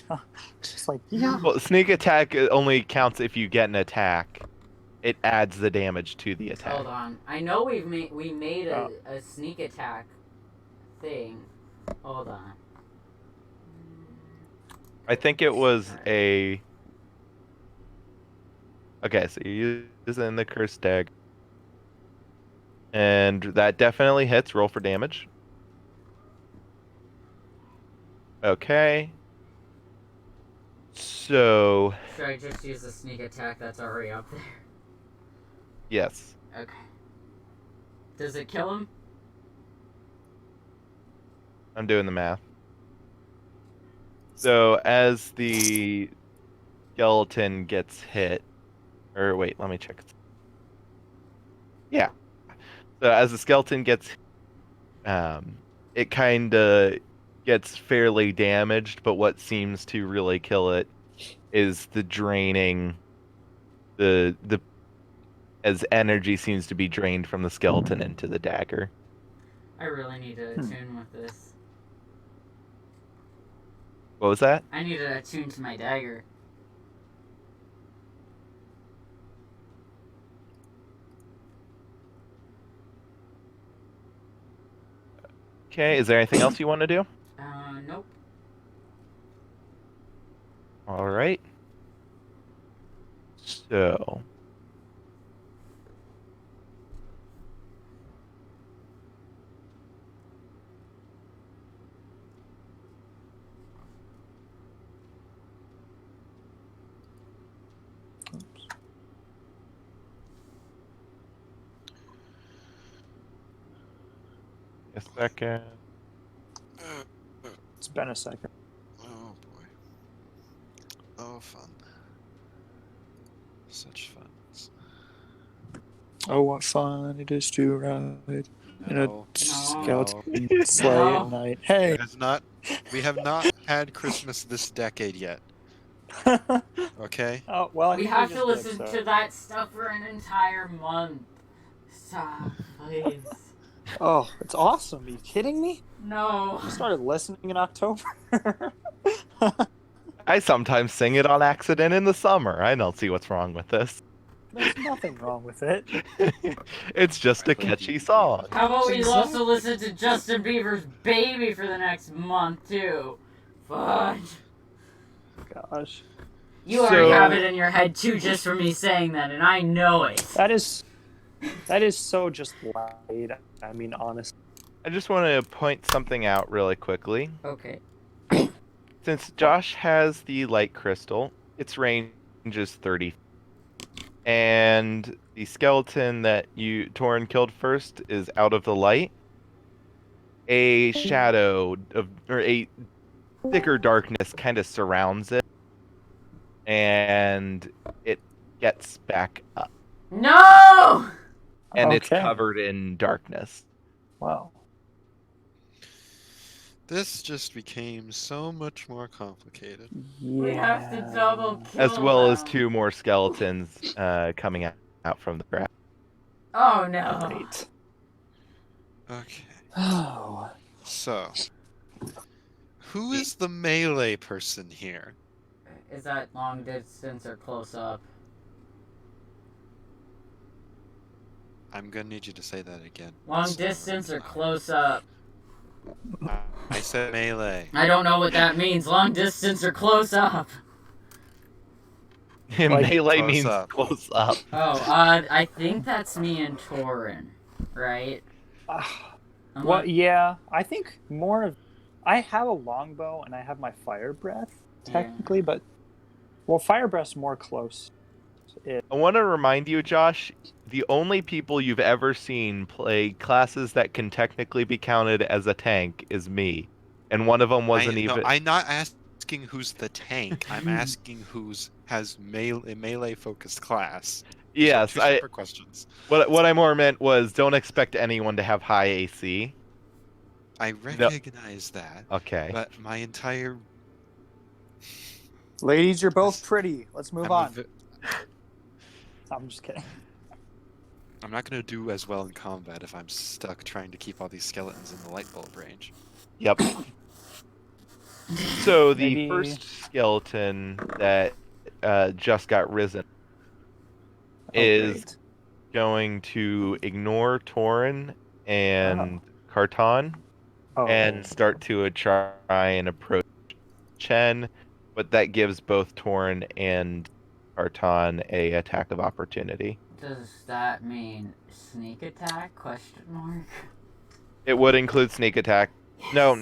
a just like, yeah. Well, sneak attack only counts if you get an attack. It adds the damage to the attack. Hold on. I know we made a sneak attack thing. Hold on. I think it was a. Okay, so you're using the curse dagger. And that definitely hits. Roll for damage. Okay. So, Should I just use the sneak attack that's already up there? yes. Okay. Does it kill him? I'm doing the math. So, as the skeleton gets hit, or wait, let me check. Yeah. So, as the skeleton gets, it kind of gets fairly damaged, but what seems to really kill it is the draining, the as energy seems to be drained from the skeleton into the dagger. I really need to attune with this. What was that? I need to attune to my dagger. Okay, is there anything else you want to do? Nope. All right. So, a second. It's been a second. Oh boy. Oh, fun. Such fun. Oh, what fun it is to ride in a No. skeleton sleigh No. at night. Hey! We have not had Christmas this decade yet. Okay? Oh, well, I We think have just to did, listen so. to that stuff for an entire month. Stop, please. Oh, it's awesome. Are you kidding me? No. I started listening in October. I sometimes sing it on accident in the summer. I don't see what's wrong with this. There's nothing wrong with it. It's just a catchy song. How about we Exactly. also listen to Justin Bieber's Baby for the next month, too? Fudge. Gosh. You already So- have it in your head, too, just for me saying that, and I know it. That is so just light. I mean, honestly. I just want to point something out really quickly. Okay. Since Josh has the light crystal, its range is 30. And the skeleton that Torin killed first is out of the light. A shadow or a thicker darkness kind of surrounds it, and it gets back up, No! and it's Okay. covered in darkness. Wow. This just became so much more complicated. Yeah. We have to double kill As well as them. 2 more skeletons coming out from the ground. Oh, no. Great. Okay. Oh. So, who is the melee person here? Is that long distance or close up? I'm gonna need you to say that again. Long Slower. distance or close up? I said melee. I don't know what that means. Long distance or close up? Melee close means up. close up. Oh, I think that's me and Torin, right? I'm Well, not- yeah. I think more of. I have a longbow and I have my fire breath, technically, but. Well, fire breath's more close. I want to remind you, Josh, the only people you've ever seen play classes that can technically be counted as a tank is me. And one of them wasn't even... I'm not asking who's the tank. I'm asking who's has a melee-focused class. These are Yes, two separate questions. what I more meant was don't expect anyone to have high AC. I recognize that, Okay. but my entire... Ladies, you're both pretty. Let's move I'm a on. vi- I'm just kidding. I'm not gonna do as well in combat if I'm stuck trying to keep all these skeletons in the light bulb range. Yep. So the Maybe- first skeleton that just got risen Oh, is great. going to ignore Torin and Kartan Oh. and start to try and approach Chen, but that gives both Torin and Kartan a attack of opportunity. Does that mean sneak attack? Question mark. It would include sneak attack. No,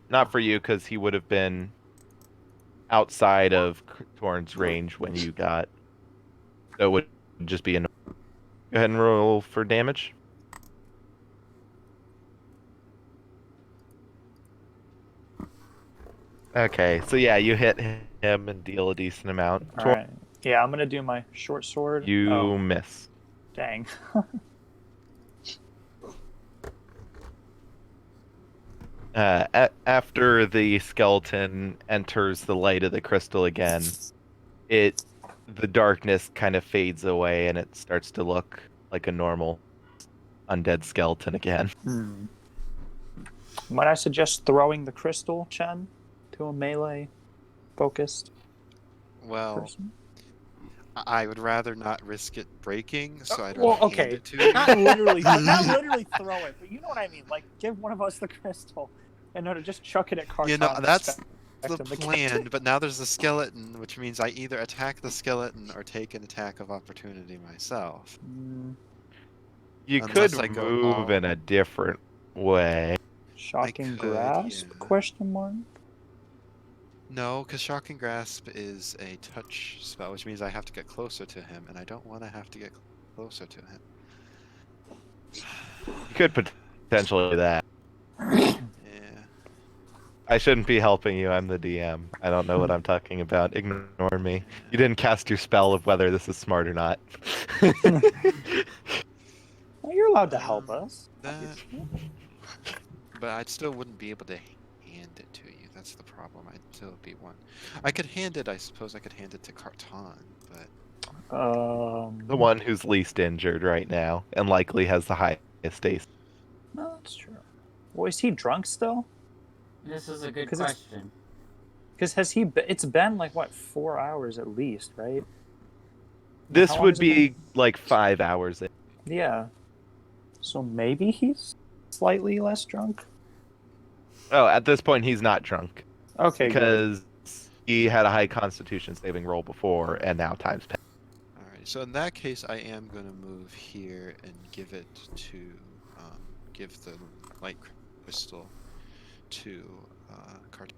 not for you, because he would have been outside of Torn's range when you got. So it would just be a. Go ahead and roll for damage. Okay, so yeah, you hit him and deal a decent amount. All right. Yeah, I'm gonna do my short sword. You Oh, miss. dang. After the skeleton enters the light of the crystal again, the darkness kind of fades away and it starts to look like a normal undead skeleton again. Might I suggest throwing the crystal, Chen, to a melee focused Well, person? I would rather not risk it breaking, so I don't Well, hand okay. it to you. Not literally throw it, but you know what I mean. Like, give one of us the crystal, and no, to just chuck it at Carton. You know, that's the expect him to plan, but now there's a skeleton, which means I either attack the skeleton or take an attack of opportunity myself. You Unless could I go move all- in a different way. Shocking could, grasp? yeah. Question mark. No, because Shocking Grasp is a touch spell, which means I have to get closer to him, and I don't want to have to get closer to him. You could potentially do that. Yeah. I shouldn't be helping you. I'm the DM. I don't know what I'm talking about. Ignore me. You didn't cast your spell of whether this is smart or not. Well, you're allowed to help us. That, but I still wouldn't be able to hand it to you. That's the problem. I'd still be one. I could hand it. I suppose I could hand it to Carton, but The one who's least injured right now and likely has the highest AC. No, that's true. Well, is he drunk still? This is a good 'Cause it's- question. Because has he? It's been like what, 4 hours at least, right? This How long would has it been? be like 5 hours in. Yeah. So maybe he's slightly less drunk. Oh, at this point he's not drunk Okay, good. because he had a high Constitution saving roll before, and now time's passed. alright. So in that case, I am going to move here and give it to, give the light crystal to Carton.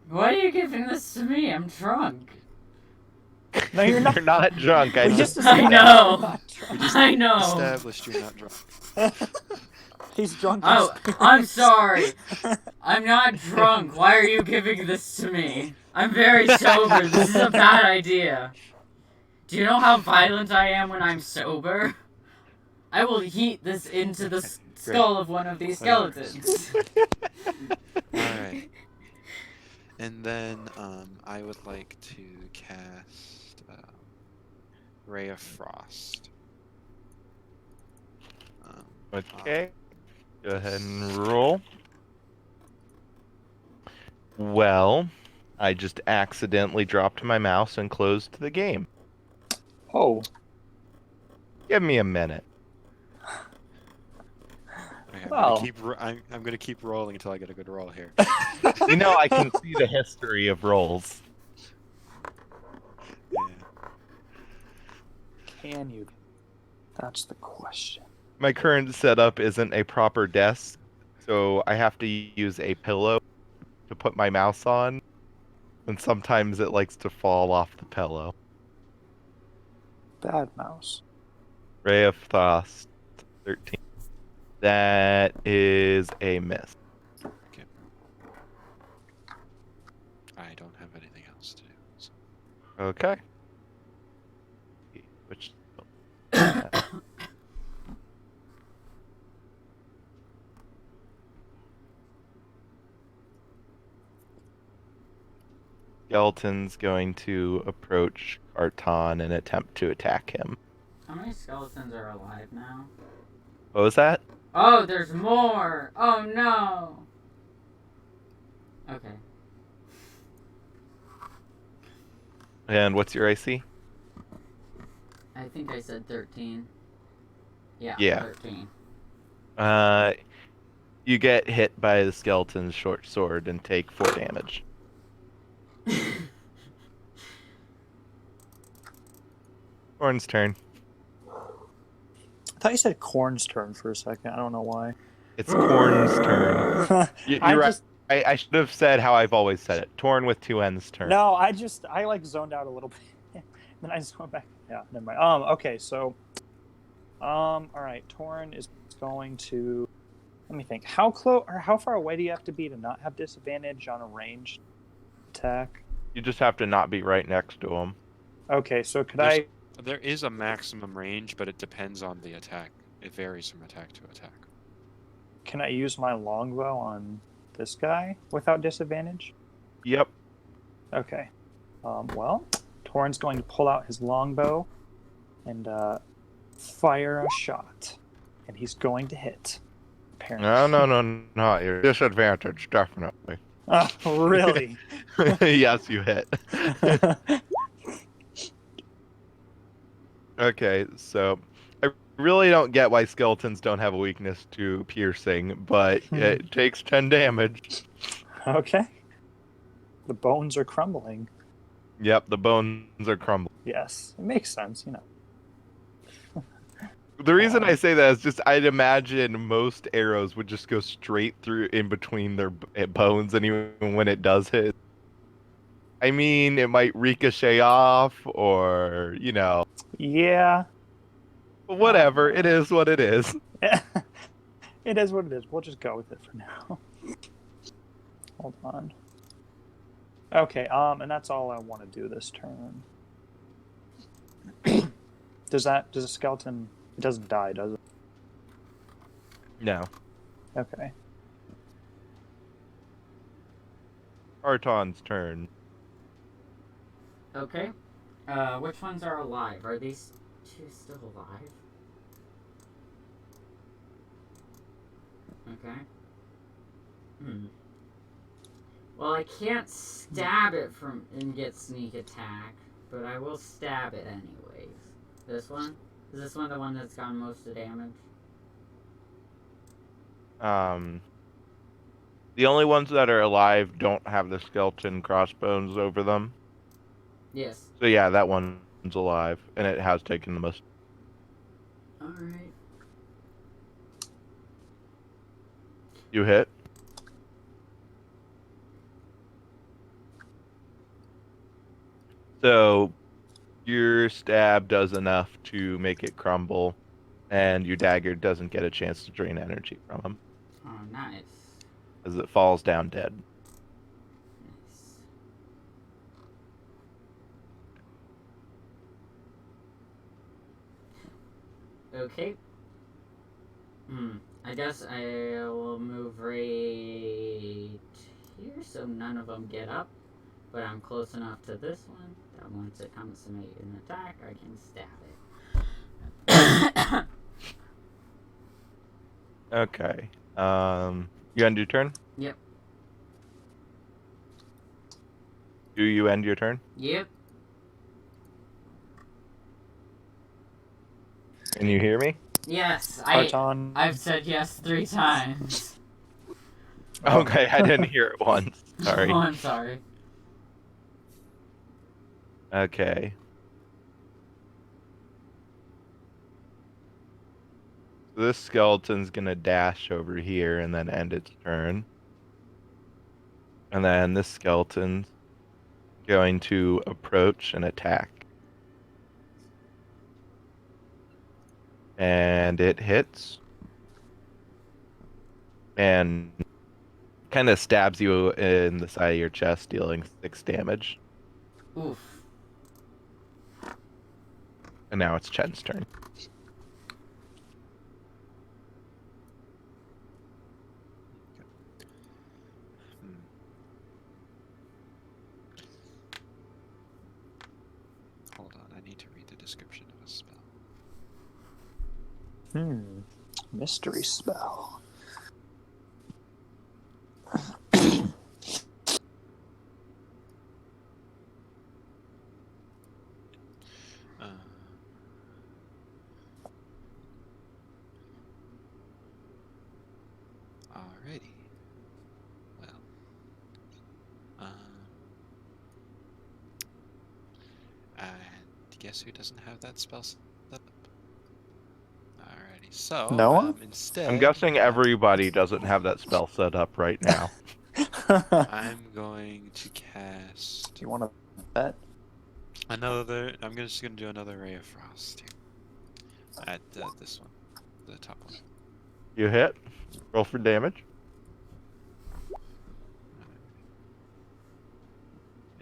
Why are you giving this to me? I'm drunk. No, you're not. You're not drunk. I We just just I established know. you're not drunk. I know. Established you're not drunk. He's drunk. in Oh, spirit. I'm sorry. I'm not drunk. Why are you giving this to me? I'm very sober. This is a bad idea. Do you know how violent I am when I'm sober? I will heat this into the skull of one of these skeletons. Alright. And then I would like to cast Ray of Frost. Okay. Go ahead and roll. Well, I just accidentally dropped my mouse and closed the game. Oh, Give me a minute. Okay, Well. I'm gonna keep rolling until I get a good roll here. You know I can see the history of rolls. Yeah. can you? That's the question. My current setup isn't a proper desk, so I have to use a pillow to put my mouse on, and sometimes it likes to fall off the pillow. Bad mouse. Ray of Frost, 13. That is a miss. I don't have anything else to do. So. Okay. Which Skeleton's going to approach Carton and attempt to attack him. How many skeletons are alive now? What was that? Oh, there's more! Oh no! Okay. And what's your AC? I think I said 13. Yeah, Yeah. 13. You get hit by the skeleton's short sword and take 4 damage. Orn's turn. I thought you said Corn's turn for a second. I don't know why. It's Torn's turn. I You're right. just I should have said how I've always said it. Torn with two N's turn. no. I like zoned out a little bit. Then I just went back. Yeah, never mind. Okay, so all right. Torn is going to. Let me think. How close or how far away do you have to be to not have disadvantage on a ranged attack? You just have to not be right next to him. Okay, so could There's- I? There is a maximum range, but it depends on the attack. It varies from attack to attack. Can I use my longbow on this guy without disadvantage? Yep. Okay. Well, Torn's going to pull out his longbow and fire a shot, and he's going to hit. Apparently. No, not your disadvantage, definitely. Oh, really? Yes, you hit. Okay, so I really don't get why skeletons don't have a weakness to piercing, but it takes 10 damage. Okay. The bones are crumbling. Yep, the bones are crumbling. Yes, it makes sense, you know. The reason I say that is just I'd imagine most arrows would just go straight through in between their bones, and even when it does hit, I mean, it might ricochet off, or, you know, Yeah. whatever. It is what it is. It is what it is. We'll just go with it for now. Hold on. Okay, and that's all I want to do this turn. Does a skeleton, it doesn't die, does it? No. Okay. Arton's turn. Okay. Which ones are alive? Are these two still alive? Okay. Well, I can't stab it and get sneak attack, but I will stab it anyways. This one? Is this one the one that's gotten most of the damage? The only ones that are alive don't have the skeleton crossbones over them. Yes. So yeah, that one's alive, and it has taken the most. Alright. You hit. So your stab does enough to make it crumble, and your dagger doesn't get a chance to drain energy from him, Oh, nice. as it falls down dead. Nice. Okay. I guess I will move right here so none of them get up. But I'm close enough to this one that once it comes to make an attack, I can stab it. Okay. You end your turn? Yep. Do you end your turn? Yep. Can you hear me? Yes, Arton. I've said yes 3 times. Okay, I didn't hear it once. Sorry. Oh, I'm sorry. Okay. So this skeleton's gonna dash over here and then end its turn. And then this skeleton's going to approach and attack. And it hits. And kind of stabs you in the side of your chest, dealing 6 damage. Oof. And now it's Chen's turn. Hold on, I need to read the description of a spell. Mystery spell. Alrighty. Well. And guess who doesn't have that spell set up? Alrighty. So, Noah? instead, I'm guessing everybody doesn't have that spell set up right now. I'm going to cast Do you want to bet? another. I'm just gonna do another Ray of Frost here at this one, the top one. You hit. Roll for damage.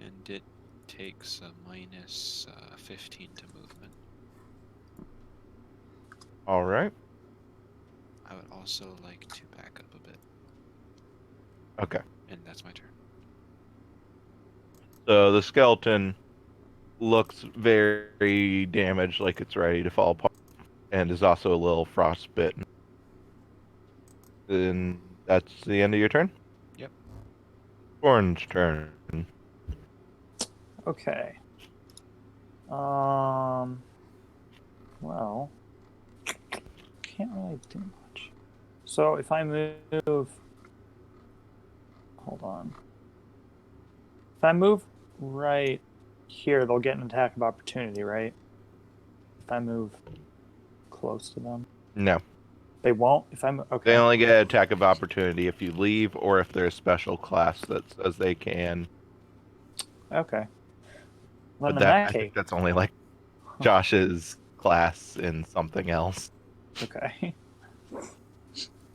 And it takes a minus 15 to movement. All right. I would also like to back up a bit, Okay. and that's my turn. So the skeleton looks very damaged, like it's ready to fall apart, and is also a little frostbitten. And that's the end of your turn? Yep. Orange turn. Okay. Well, can't really do much. So if I move, hold on. If I move right here, they'll get an attack of opportunity, right? If I move close to them, No. they won't. If I'm okay. They only get an attack of opportunity if you leave or if they're a special class that says they can. Okay. Well, But in that I case, think that's only like Josh's class in something else. okay.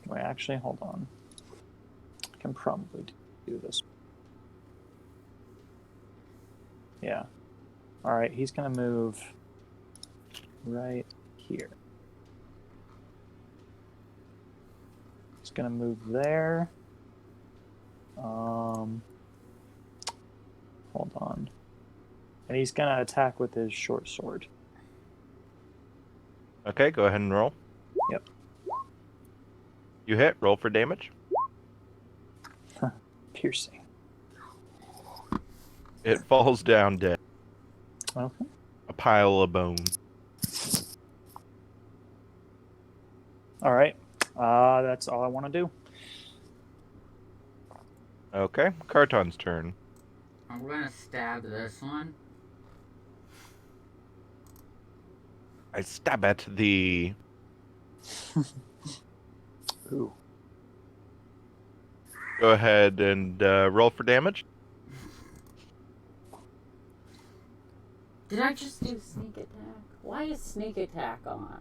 Wait, actually, hold on. I can probably do this. Yeah. All right, he's gonna move right here. He's gonna move there. Hold on. And he's gonna attack with his short sword. Okay, go ahead and roll. Yep. You hit. Roll for damage. Piercing. It falls down dead. Okay. A pile of bone. All right. That's all I want to do. Okay, Carton's turn. I'm gonna stab this one. I stab at the... Ooh. Go ahead and roll for damage. Did I just do sneak attack? Why is sneak attack on?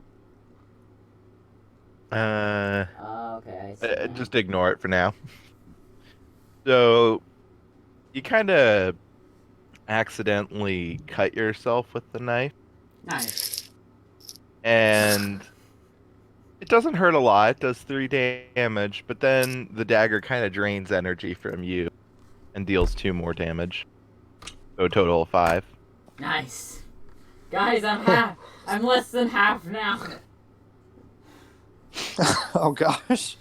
Oh, okay, I see now. Just ignore it for now. So, you kind of accidentally cut yourself with the knife, Nice. and it doesn't hurt a lot. It does 3 damage, but then the dagger kind of drains energy from you and deals 2 more damage. So a total of 5. Nice. Guys, I'm half. I'm less than half now. Oh gosh.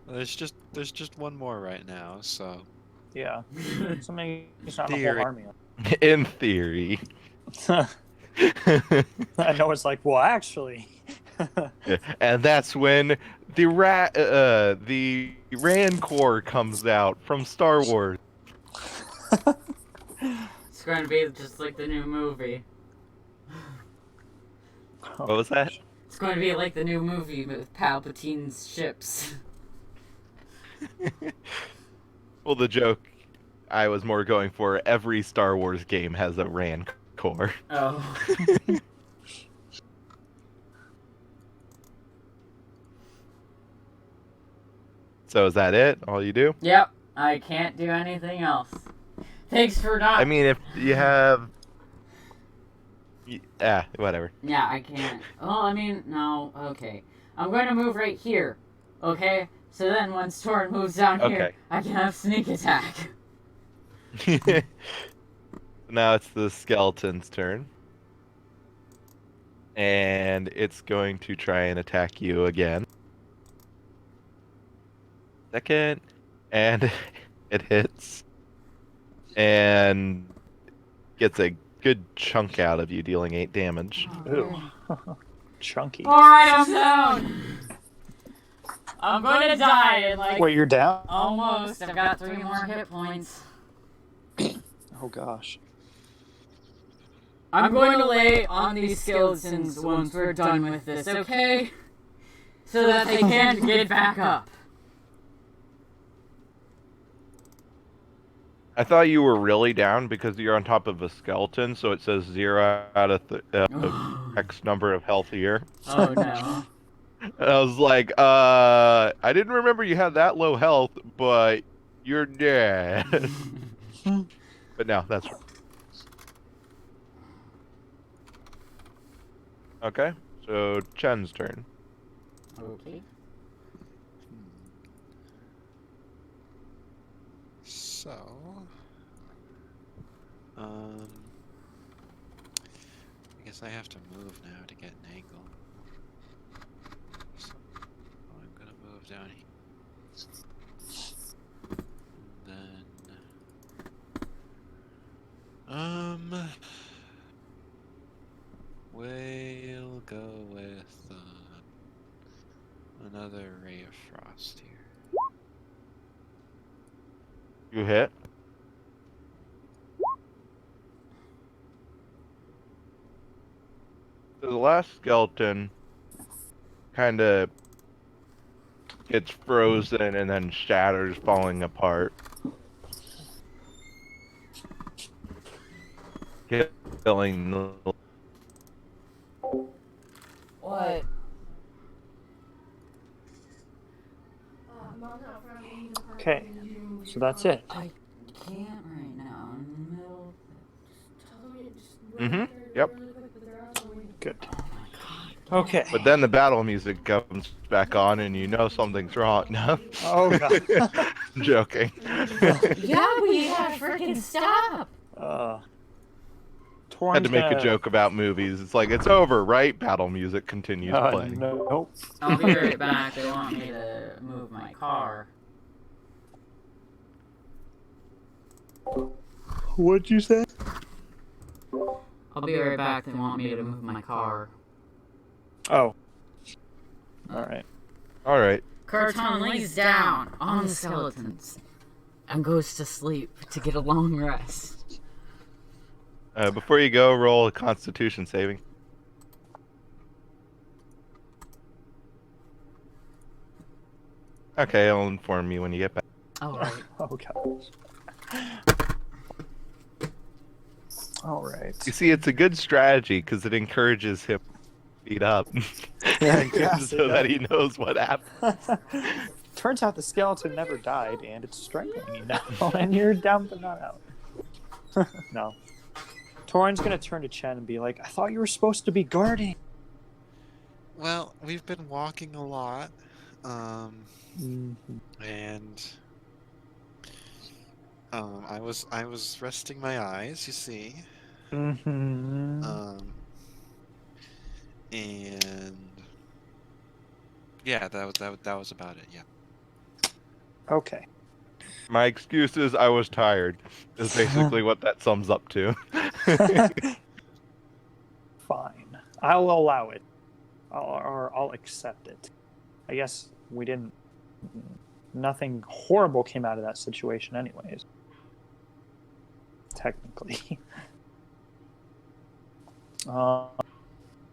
There's just one more right now, so Yeah. Somebody he's not a whole Theory. army. In theory. I know it's like, well, actually. And that's when the Rancor comes out from Star Wars. It's going to be just like the new movie. What was that? It's going to be like the new movie with Palpatine's ships. Well, the joke I was more going for, every Star Wars game has a Rancor. Oh. So is that it? All you do? Yep. I can't do anything else. Thanks for not. I mean, if you have... whatever. Yeah, I can't. Well, I mean, no. Okay. I'm going to move right here. Okay? So then once Torn moves down here, Okay. I can have sneak attack. Now it's the skeleton's turn. And it's going to try and attack you again. Second. And it hits. And gets a good chunk out of you, dealing 8 damage. Ooh. Chunky. Alright, I'm down! I'm going to die in like... Wait, you're down? Almost. I've got 3 more hit points. Oh gosh. I'm going to lay on these skeletons once we're done with this, okay? So that they can't get back up. I thought you were really down because you're on top of a skeleton, so it says 0 out of X number of health here. Oh no. And I was like, I didn't remember you had that low health, but you're dead. But no, that's right. Okay, so Chen's turn. Okay. So, I guess I have to move now to get an angle. So, I'm gonna move down here. And then, we'll go with another ray of frost here. You hit. So the last skeleton kind of gets frozen and then shatters, falling apart. Killing the... What? Okay, so that's it. I can't right now. I'm in the middle Mm-hmm. Yep. Good. Okay. But then the battle music comes back on and you know something's wrong. No. Oh god. I'm joking. Yeah, we gotta freaking stop! Torn's Had to make a gonna- joke about movies. It's like, it's over, right? Battle music continues playing. Nope. I'll be right back. They want me to move my car. What'd you say? I'll be right back. They want me to move my car. Oh. Alright. Alright. Carton lays down on the skeletons and goes to sleep to get a long rest. Before you go, roll a Constitution saving. Okay, I'll inform you when you get back. Alright. Oh gosh. Alright. You see, it's a good strategy because it encourages him to beat up. Yeah, I guess so it that he knows what happened. Turns out the skeleton never died and it's strangling you now, and you're down but not out. No. Torn's gonna turn to Chen and be like, I thought you were supposed to be guarding. Well, we've been walking a lot, and I was resting my eyes, you see, Mm-hmm. and yeah, that was about it. Yeah. Okay. My excuse is I was tired, is basically what that sums up to. Fine. I'll allow it. I'll accept it. I guess we didn't... Nothing horrible came out of that situation anyways. Technically.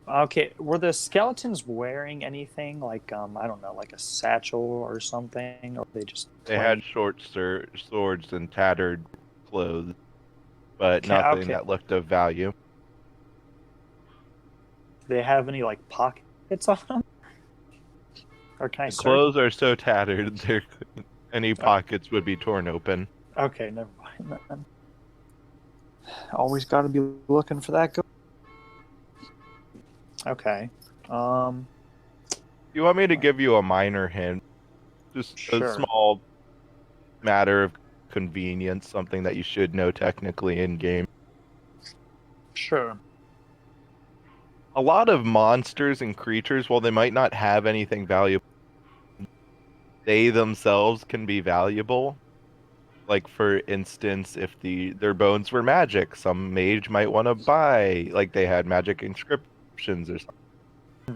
Okay, were the skeletons wearing anything like, I don't know, like a satchel or something? Or they just... They had short swords and tattered clothes, but Okay, nothing okay. that looked of value. Do they have any, like, pockets on them? Or can I The search? clothes are so tattered, any pockets would be torn open. Okay, never mind then. Always got to be looking for that. Okay. You want me to give you a minor hint? Just Sure. a small matter of convenience, something that you should know technically in game. Sure. A lot of monsters and creatures, while they might not have anything valuable, they themselves can be valuable. Like, for instance, if their bones were magic, some mage might want to buy, like they had magic inscriptions or something.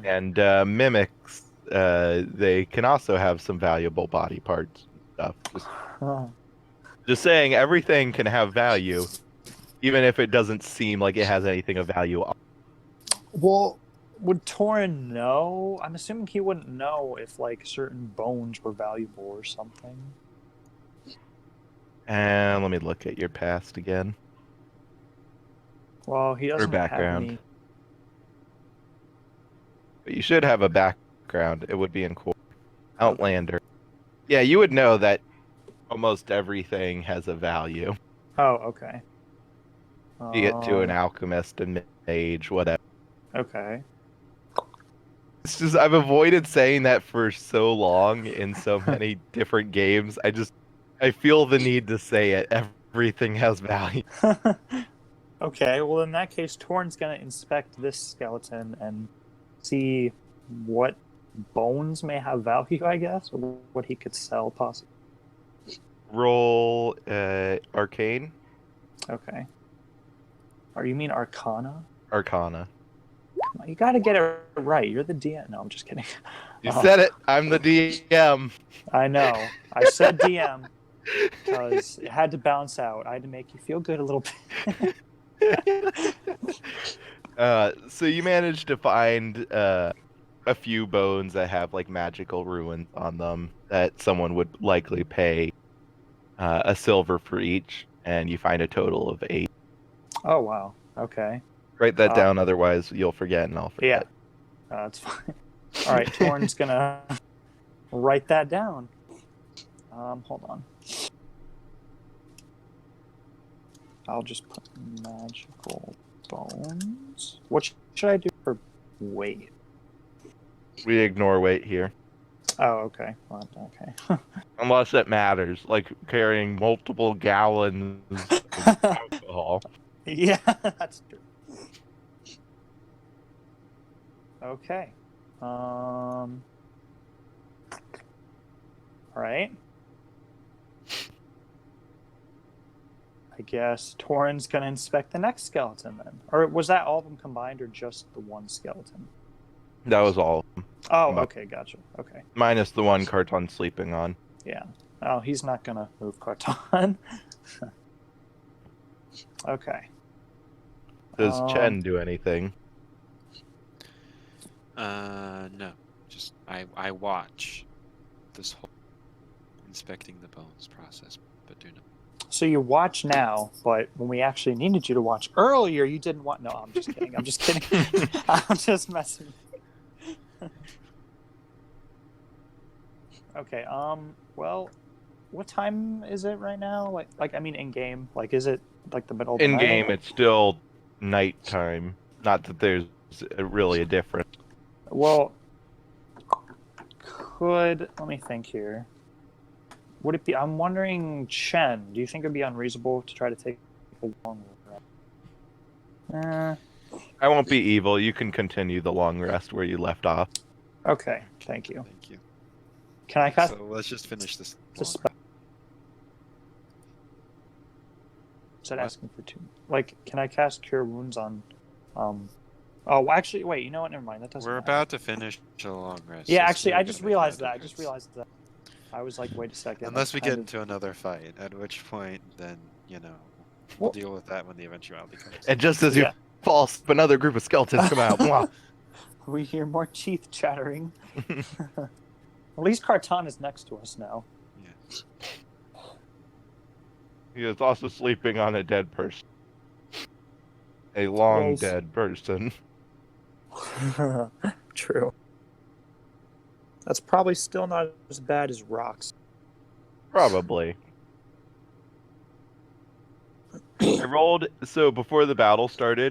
And mimics, they can also have some valuable body parts and stuff. Oh. Just saying, everything can have value, even if it doesn't seem like it has anything of value. Well, would Torin know? I'm assuming he wouldn't know if like certain bones were valuable or something. And let me look at your past again. Well, he Or doesn't have background. any. But you should have a background. It would be in core. Outlander. Yeah, you would know that almost everything has a value. Oh, okay. Be it to an Um, alchemist and mage, whatever. okay. It's just I've avoided saying that for so long in so many different games. I feel the need to say it. Everything has value. Okay, well in that case, Torn's gonna inspect this skeleton and see what bones may have value, I guess, or what he could sell possibly. Roll arcane, Okay. Or you mean Arcana? arcana. You gotta get it right. You're the DM. No, I'm just kidding. You said it. I'm the DM. I know. I said DM because it had to bounce out. I had to make you feel good a little bit. So you managed to find a few bones that have like magical ruins on them that someone would likely pay a silver for each, and you find a total of 8. Oh wow. Okay. Write that down, otherwise you'll forget and I'll Yeah. forget. That's fine. All right, Torn's gonna write that down. Hold on. I'll just put magical bones. What should I do for weight? We ignore weight here. Oh, okay. Well, okay. Unless it matters, like carrying multiple gallons of alcohol. Yeah, that's true. Okay. All right. I guess Torrin's gonna inspect the next skeleton then. Or was that all of them combined or just the one skeleton? That was all. Oh, okay, gotcha. Okay. Minus the one Carton's sleeping on. Yeah. Oh, he's not gonna move Carton. Okay. Does Chen do anything? No. Just I watch this whole inspecting the bones process, but do not. So you watch now, but when we actually needed you to watch earlier, you didn't want. No, I'm just kidding. I'm just kidding. I'm just messing. Okay. Well, what time is it right now? Like I mean, in game. Like, is it like the middle of the In night? game, it's still nighttime. Not that there's really a difference. Well, let me think here. Would it be? I'm wondering, Chen. Do you think it'd be unreasonable to try to take a long rest? I won't be evil. You can continue the long rest where you left off. Okay. Thank you. Thank you. Can I cast? So let's just finish this. Is that What? asking for two? Like, can I cast Cure Wounds on? Oh, actually, wait. You know what? Never mind. That doesn't. We're matter. about to finish a long rest. Yeah, It's actually, really I just gonna make no realized that. difference. I was like, wait a second. Unless we kind get of- into another fight, at which point, then, we'll Well- deal with that when the eventuality comes. And just as you Yeah. fall, another group of skeletons come out. Mwah. We hear more teeth chattering. At least Carton is next to us now. Yeah. He is also sleeping on a dead person. A long Yes. dead person. True. That's probably still not as bad as rocks. Probably. I rolled, so before the battle started,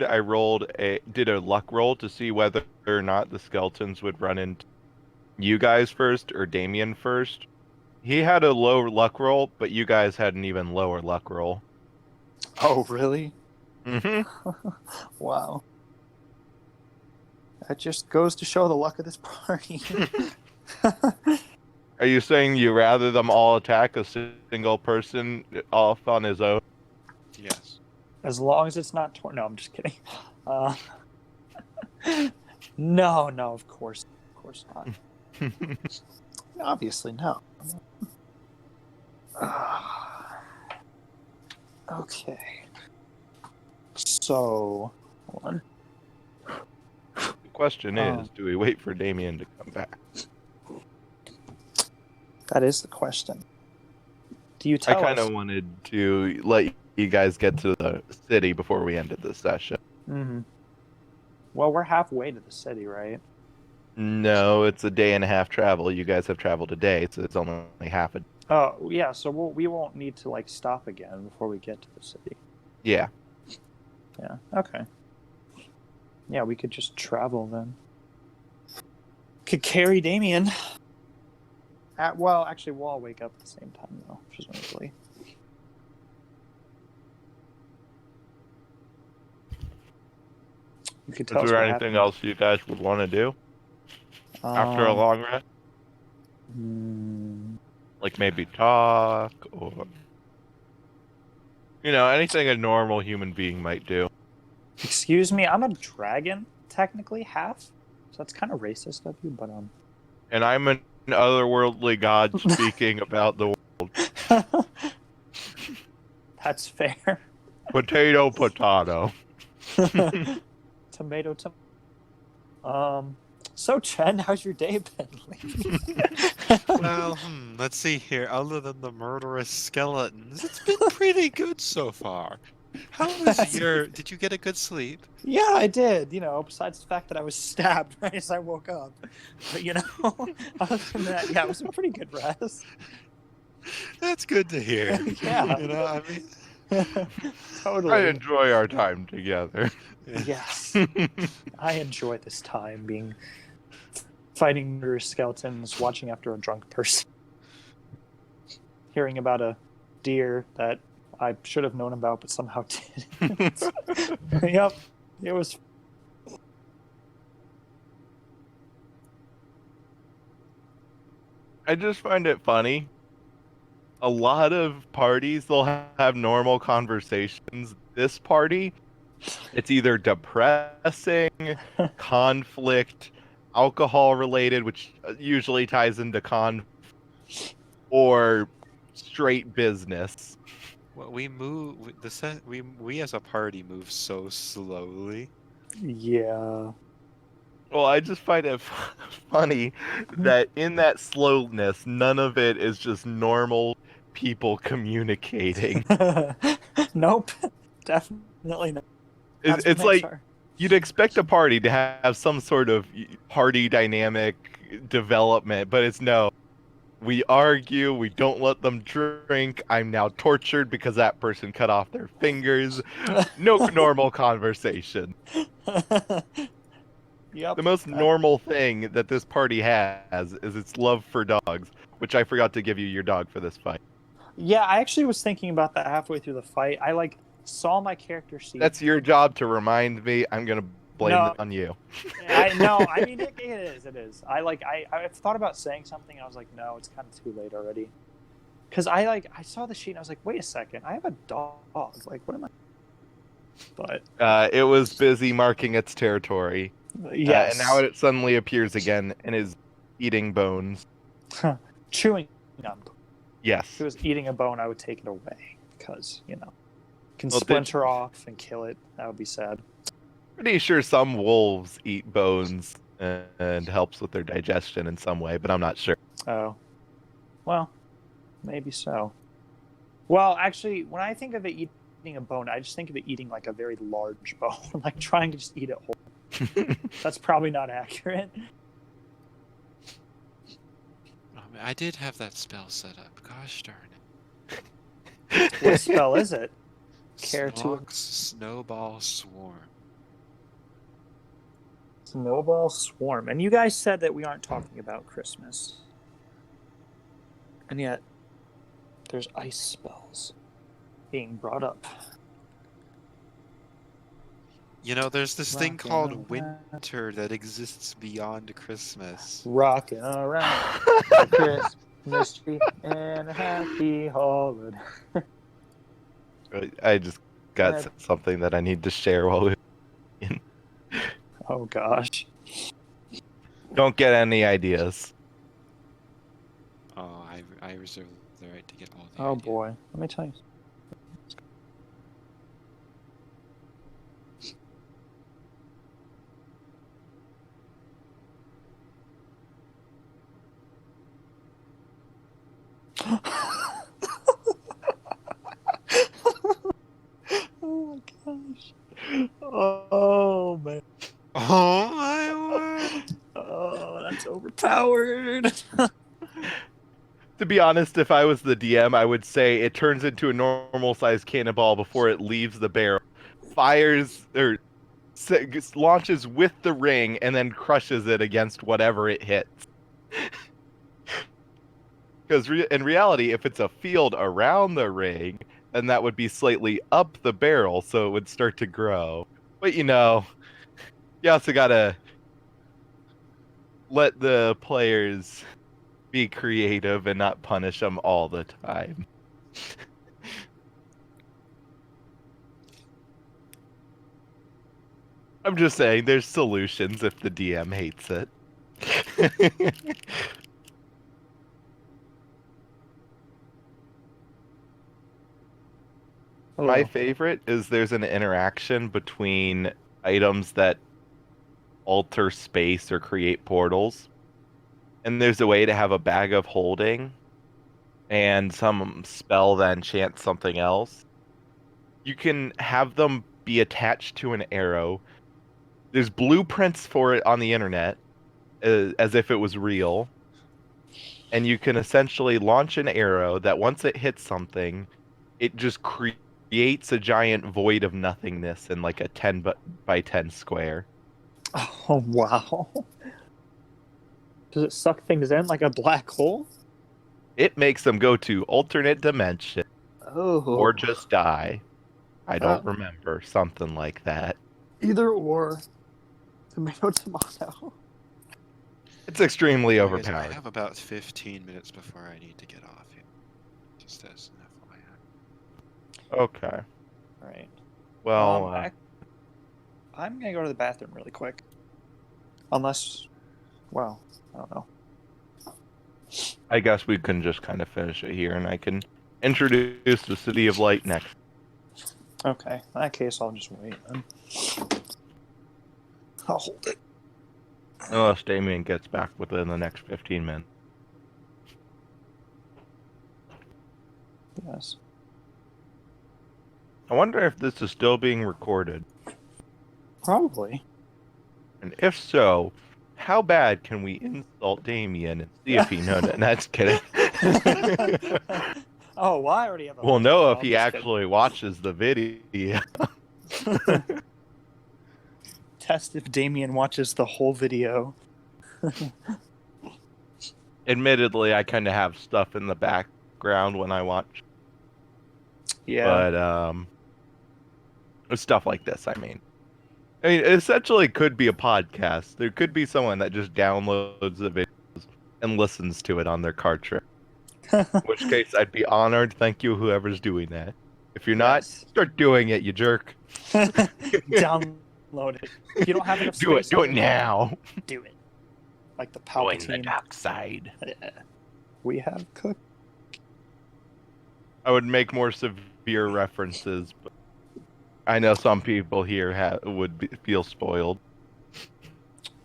did a luck roll to see whether or not the skeletons would run into you guys first or Damien first. He had a low luck roll, but you guys had an even lower luck roll. Oh, really? Mm-hmm. Wow. That just goes to show the luck of this party. Are you saying you rather them all attack a single person off on his own? Yes. As long as it's not torn. No, I'm just kidding. No, of course not. Obviously, no. Okay. So, hold on. The question is, do we wait for Damien to come back? That is the question. Do you I tell kind us? of wanted to let you guys get to the city before we ended the session. Mm-hmm. Well, we're halfway to the city, right? No, it's a day and a half travel. You guys have traveled a day, so it's only half a. Oh, yeah. So we won't need to like stop again before we get to the city. Yeah. Yeah. Okay. Yeah, we could just travel then. Could carry Damien. Well, actually, we'll all wake up at the same time though, presumably. You could Is tell us there what anything happened. else you guys would want to do after a long rest? Like maybe talk or anything a normal human being might do. Excuse me, I'm a dragon, technically half, so that's kind of racist of you, but And I'm an otherworldly god speaking about the that's fair. potato. Tomato. So Chen, how's your day been lately? Well, let's see here. Other than the murderous skeletons, it's been pretty good so far. How was your... Did you get a good sleep? Yeah, I did. Besides the fact that I was stabbed right as I woke up, but other than that, yeah, it was a pretty good rest. That's good to hear. Yeah. I mean... Totally. I enjoy our time together. Yes. I enjoy this time fighting murderous skeletons, watching after a drunk person, hearing about a deer that I should have known about but somehow didn't. Yep. It was. I just find it funny. A lot of parties, they'll have normal conversations. This party, it's either depressing, conflict, alcohol related, which usually ties into or straight business. Well, we we as a party move so slowly. Yeah. Well, I just find it funny that in that slowness, none of it is just normal people communicating. Nope. Definitely not. It's like you'd expect a party to have some sort of party dynamic development, but it's no. We argue, we don't let them drink. I'm now tortured because that person cut off their fingers. No normal conversation. Yep. The most normal thing that this party has is its love for dogs, which I forgot to give you your dog for this fight. Yeah, I actually was thinking about that halfway through the fight. I saw my character sheet. That's your job to remind me. I'm gonna blame it on you. I mean it is. I've thought about saying something and I was like, no, it's kind of too late already. Because I saw the sheet and I was like, wait a second, I have a dog. Like, what am I? But it was busy marking its territory. Yes. And now it suddenly appears again and is eating bones. Chewing on. Yes. If it was eating a bone, I would take it away because can splinter off and kill it. That would be sad. Pretty sure some wolves eat bones and helps with their digestion in some way, but I'm not sure. Oh, well, maybe so. Well, actually, when I think of it eating a bone, I just think of it eating like a very large bone, like trying to just eat it whole. That's probably not accurate. I did have that spell set up. Gosh darn it. What spell is it? Care to Snowball Swarm. Snowball Swarm. And you guys said that we aren't talking about Christmas. And yet, there's ice spells being brought up. There's this thing called winter that exists beyond Christmas. Rocking around the Christmas tree and a happy holiday. I just got something that I need to share while we're in. Oh gosh. Don't get any ideas. Oh, I reserve the right to get all the Oh ideas. boy. Let me tell you. dude. To be honest, if I was the DM, I would say it turns into a normal-sized cannonball before it leaves the barrel, fires or launches with the ring, and then crushes it against whatever it hits. Because in reality, if it's a field around the ring, then that would be slightly up the barrel, so it would start to grow. But you also gotta let the players be creative and not punish them all the time. I'm just saying, there's solutions if the DM hates it. My Hello. favorite is there's an interaction between items that alter space or create portals. And there's a way to have a bag of holding and some spell that enchants something else. You can have them be attached to an arrow. There's blueprints for it on the internet, as if it was real. And you can essentially launch an arrow that once it hits something, it just creates a giant void of nothingness in like a 10 by 10 square. Oh wow. Does it suck things in like a black hole? It makes them go to alternate dimension Oh. or just die. I don't remember. Something like that. Either or. Tomato, tomato. It's extremely I guess I overpowered. have about 15 minutes before I need to get off here. Just as an FYI. Okay. All right. Well, I'm gonna go to the bathroom really quick. Unless, well, I don't know. I guess we can just kind of finish it here, and I can introduce the City of Light next. Okay, in that case, I'll just wait then. I'll hold it. Unless Damien gets back within the next 15 minutes. Yes. I wonder if this is still being recorded. Probably. And if so, how bad can we insult Damien and see if he knows it? That's kidding. Oh, well, I already have a We'll know if I'm he just kidding. actually watches the video. Test if Damien watches the whole video. Admittedly, I kind of have stuff in the background when I watch. Yeah. But stuff like this, I mean, it essentially could be a podcast. There could be someone that just downloads the videos and listens to it on their car trip. In which case, I'd be honored. Thank you, whoever's doing that. If you're not, Yes. start doing it, you jerk. Download it. If you don't have enough Do it. space Do on it your phone, now. do it. Like the Join the Palpatine. dark side. Yeah. We have cooked. I would make more severe references, but I know some people here would feel spoiled.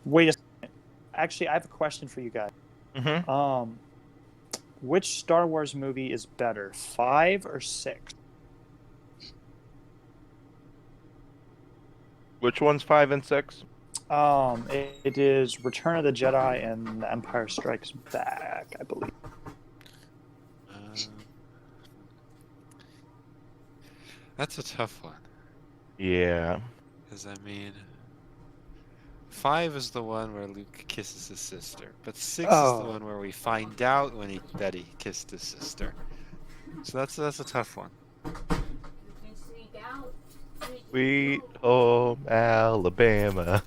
Wait a second. Actually, I have a question for you guys. Mm-hmm. Which Star Wars movie is better, 5 or 6? Which one's 5 and 6? It is Return of the Jedi and The Empire Strikes Back, I believe. That's a tough one. Yeah. Because, I mean, 5 is the one where Luke kisses his sister, but 6 is Oh. the one where we find out that he kissed his sister. So that's a tough one. Sweet home Alabama.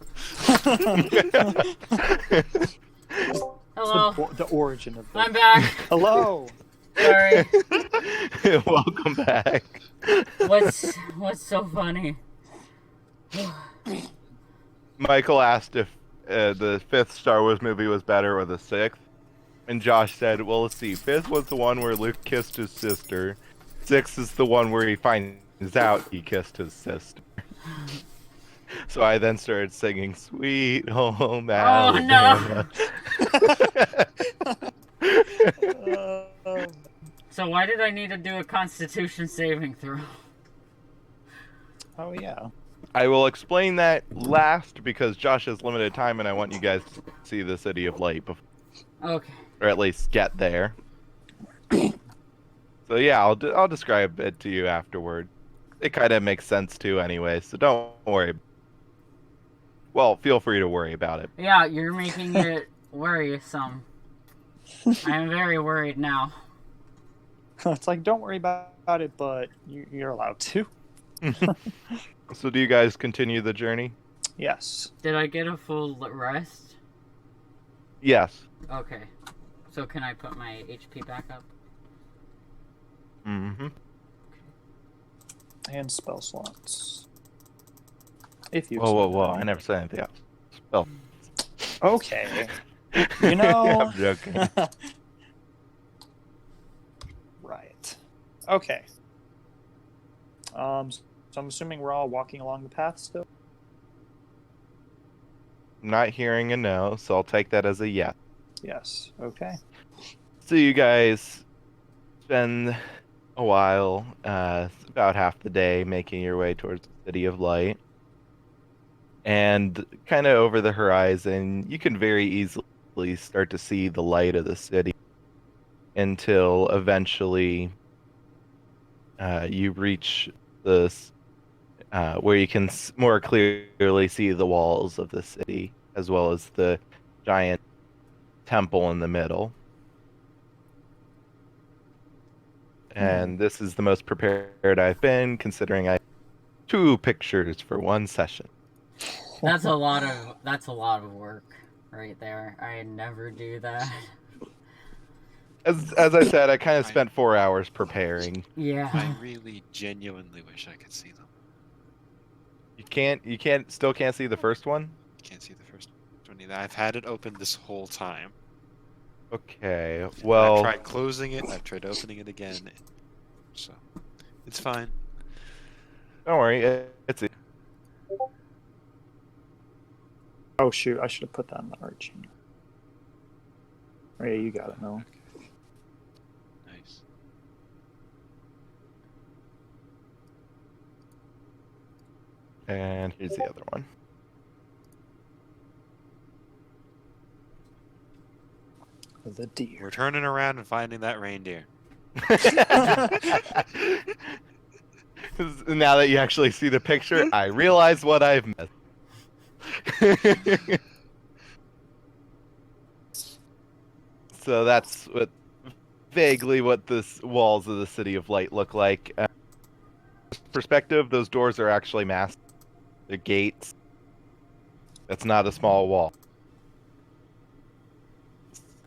Hello. The origin of I'm the... back. Hello! Sorry. Welcome back. What's so funny? Michael asked if the 5th Star Wars movie was better or the 6th. And Josh said, well, let's see. 5th was the one where Luke kissed his sister. 6th is the one where he finds out he kissed his sister. So I then started singing Sweet Home Alabama. So why did I need to do a Constitution saving throw? Oh, yeah. I will explain that last because Josh has limited time and I want you guys to see the City of Light before Okay. or at least get there. So yeah, I'll describe it to you afterward. It kind of makes sense too, anyway. So don't worry. Well, feel free to worry about it. Yeah, you're making it worrisome. I am very worried now. It's like, don't worry about it, but you're allowed to. So do you guys continue the journey? Yes. Did I get a full rest? Yes. Okay. So can I put my HP back up? Mm-hmm. And spell slots. If you. Whoa! I never said anything else. Oh. Okay. You know. I'm joking. Right. Okay. So I'm assuming we're all walking along the path still. I'm not hearing a no, so I'll take that as a yes. Yes. Okay. So you guys spend a while, about half the day, making your way towards the City of Light. And kind of over the horizon, you can very easily start to see the light of the city until eventually you reach this where you can more clearly see the walls of the city, as well as the giant temple in the middle. And this is the most prepared I've been, considering I have 2 pictures for 1 session. That's a lot of work right there. I never do that. As I said, I kind of spent 4 hours preparing. Yeah. I really genuinely wish I could see them. You can't see the first one? Can't see the first one either. I've had it open this whole time. Okay, I've well, tried closing it, I've tried opening it again. So, it's fine. don't worry, it's Oh shoot! I should have put that in the art sheet. Oh yeah, you got it. No. Okay. Nice. and here's the other one. The deer. We're turning around and finding that reindeer. Now that you actually see the picture, I realize what I've missed. So that's vaguely what the walls of the City of Light look like. Perspective, those doors are actually massive. The gates. That's not a small wall.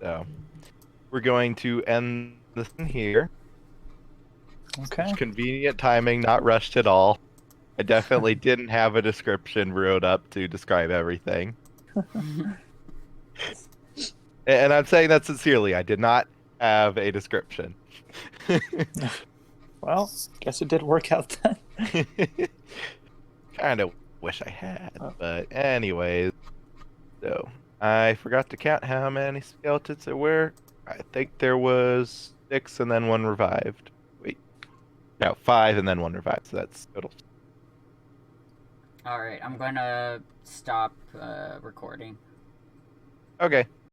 So we're going to end this in here. Okay. Convenient timing, not rushed at all. I definitely didn't have a description wrote up to describe everything. And I'm saying that sincerely. I did not have a description. Well, guess it did work out then. Kind of wish I had, but anyways. So, I forgot to count how many skeletons there were. I think there was 6 and then 1 revived. Wait. No, 5 and then 1 revived, so that's total. Alright, I'm gonna stop recording. Okay.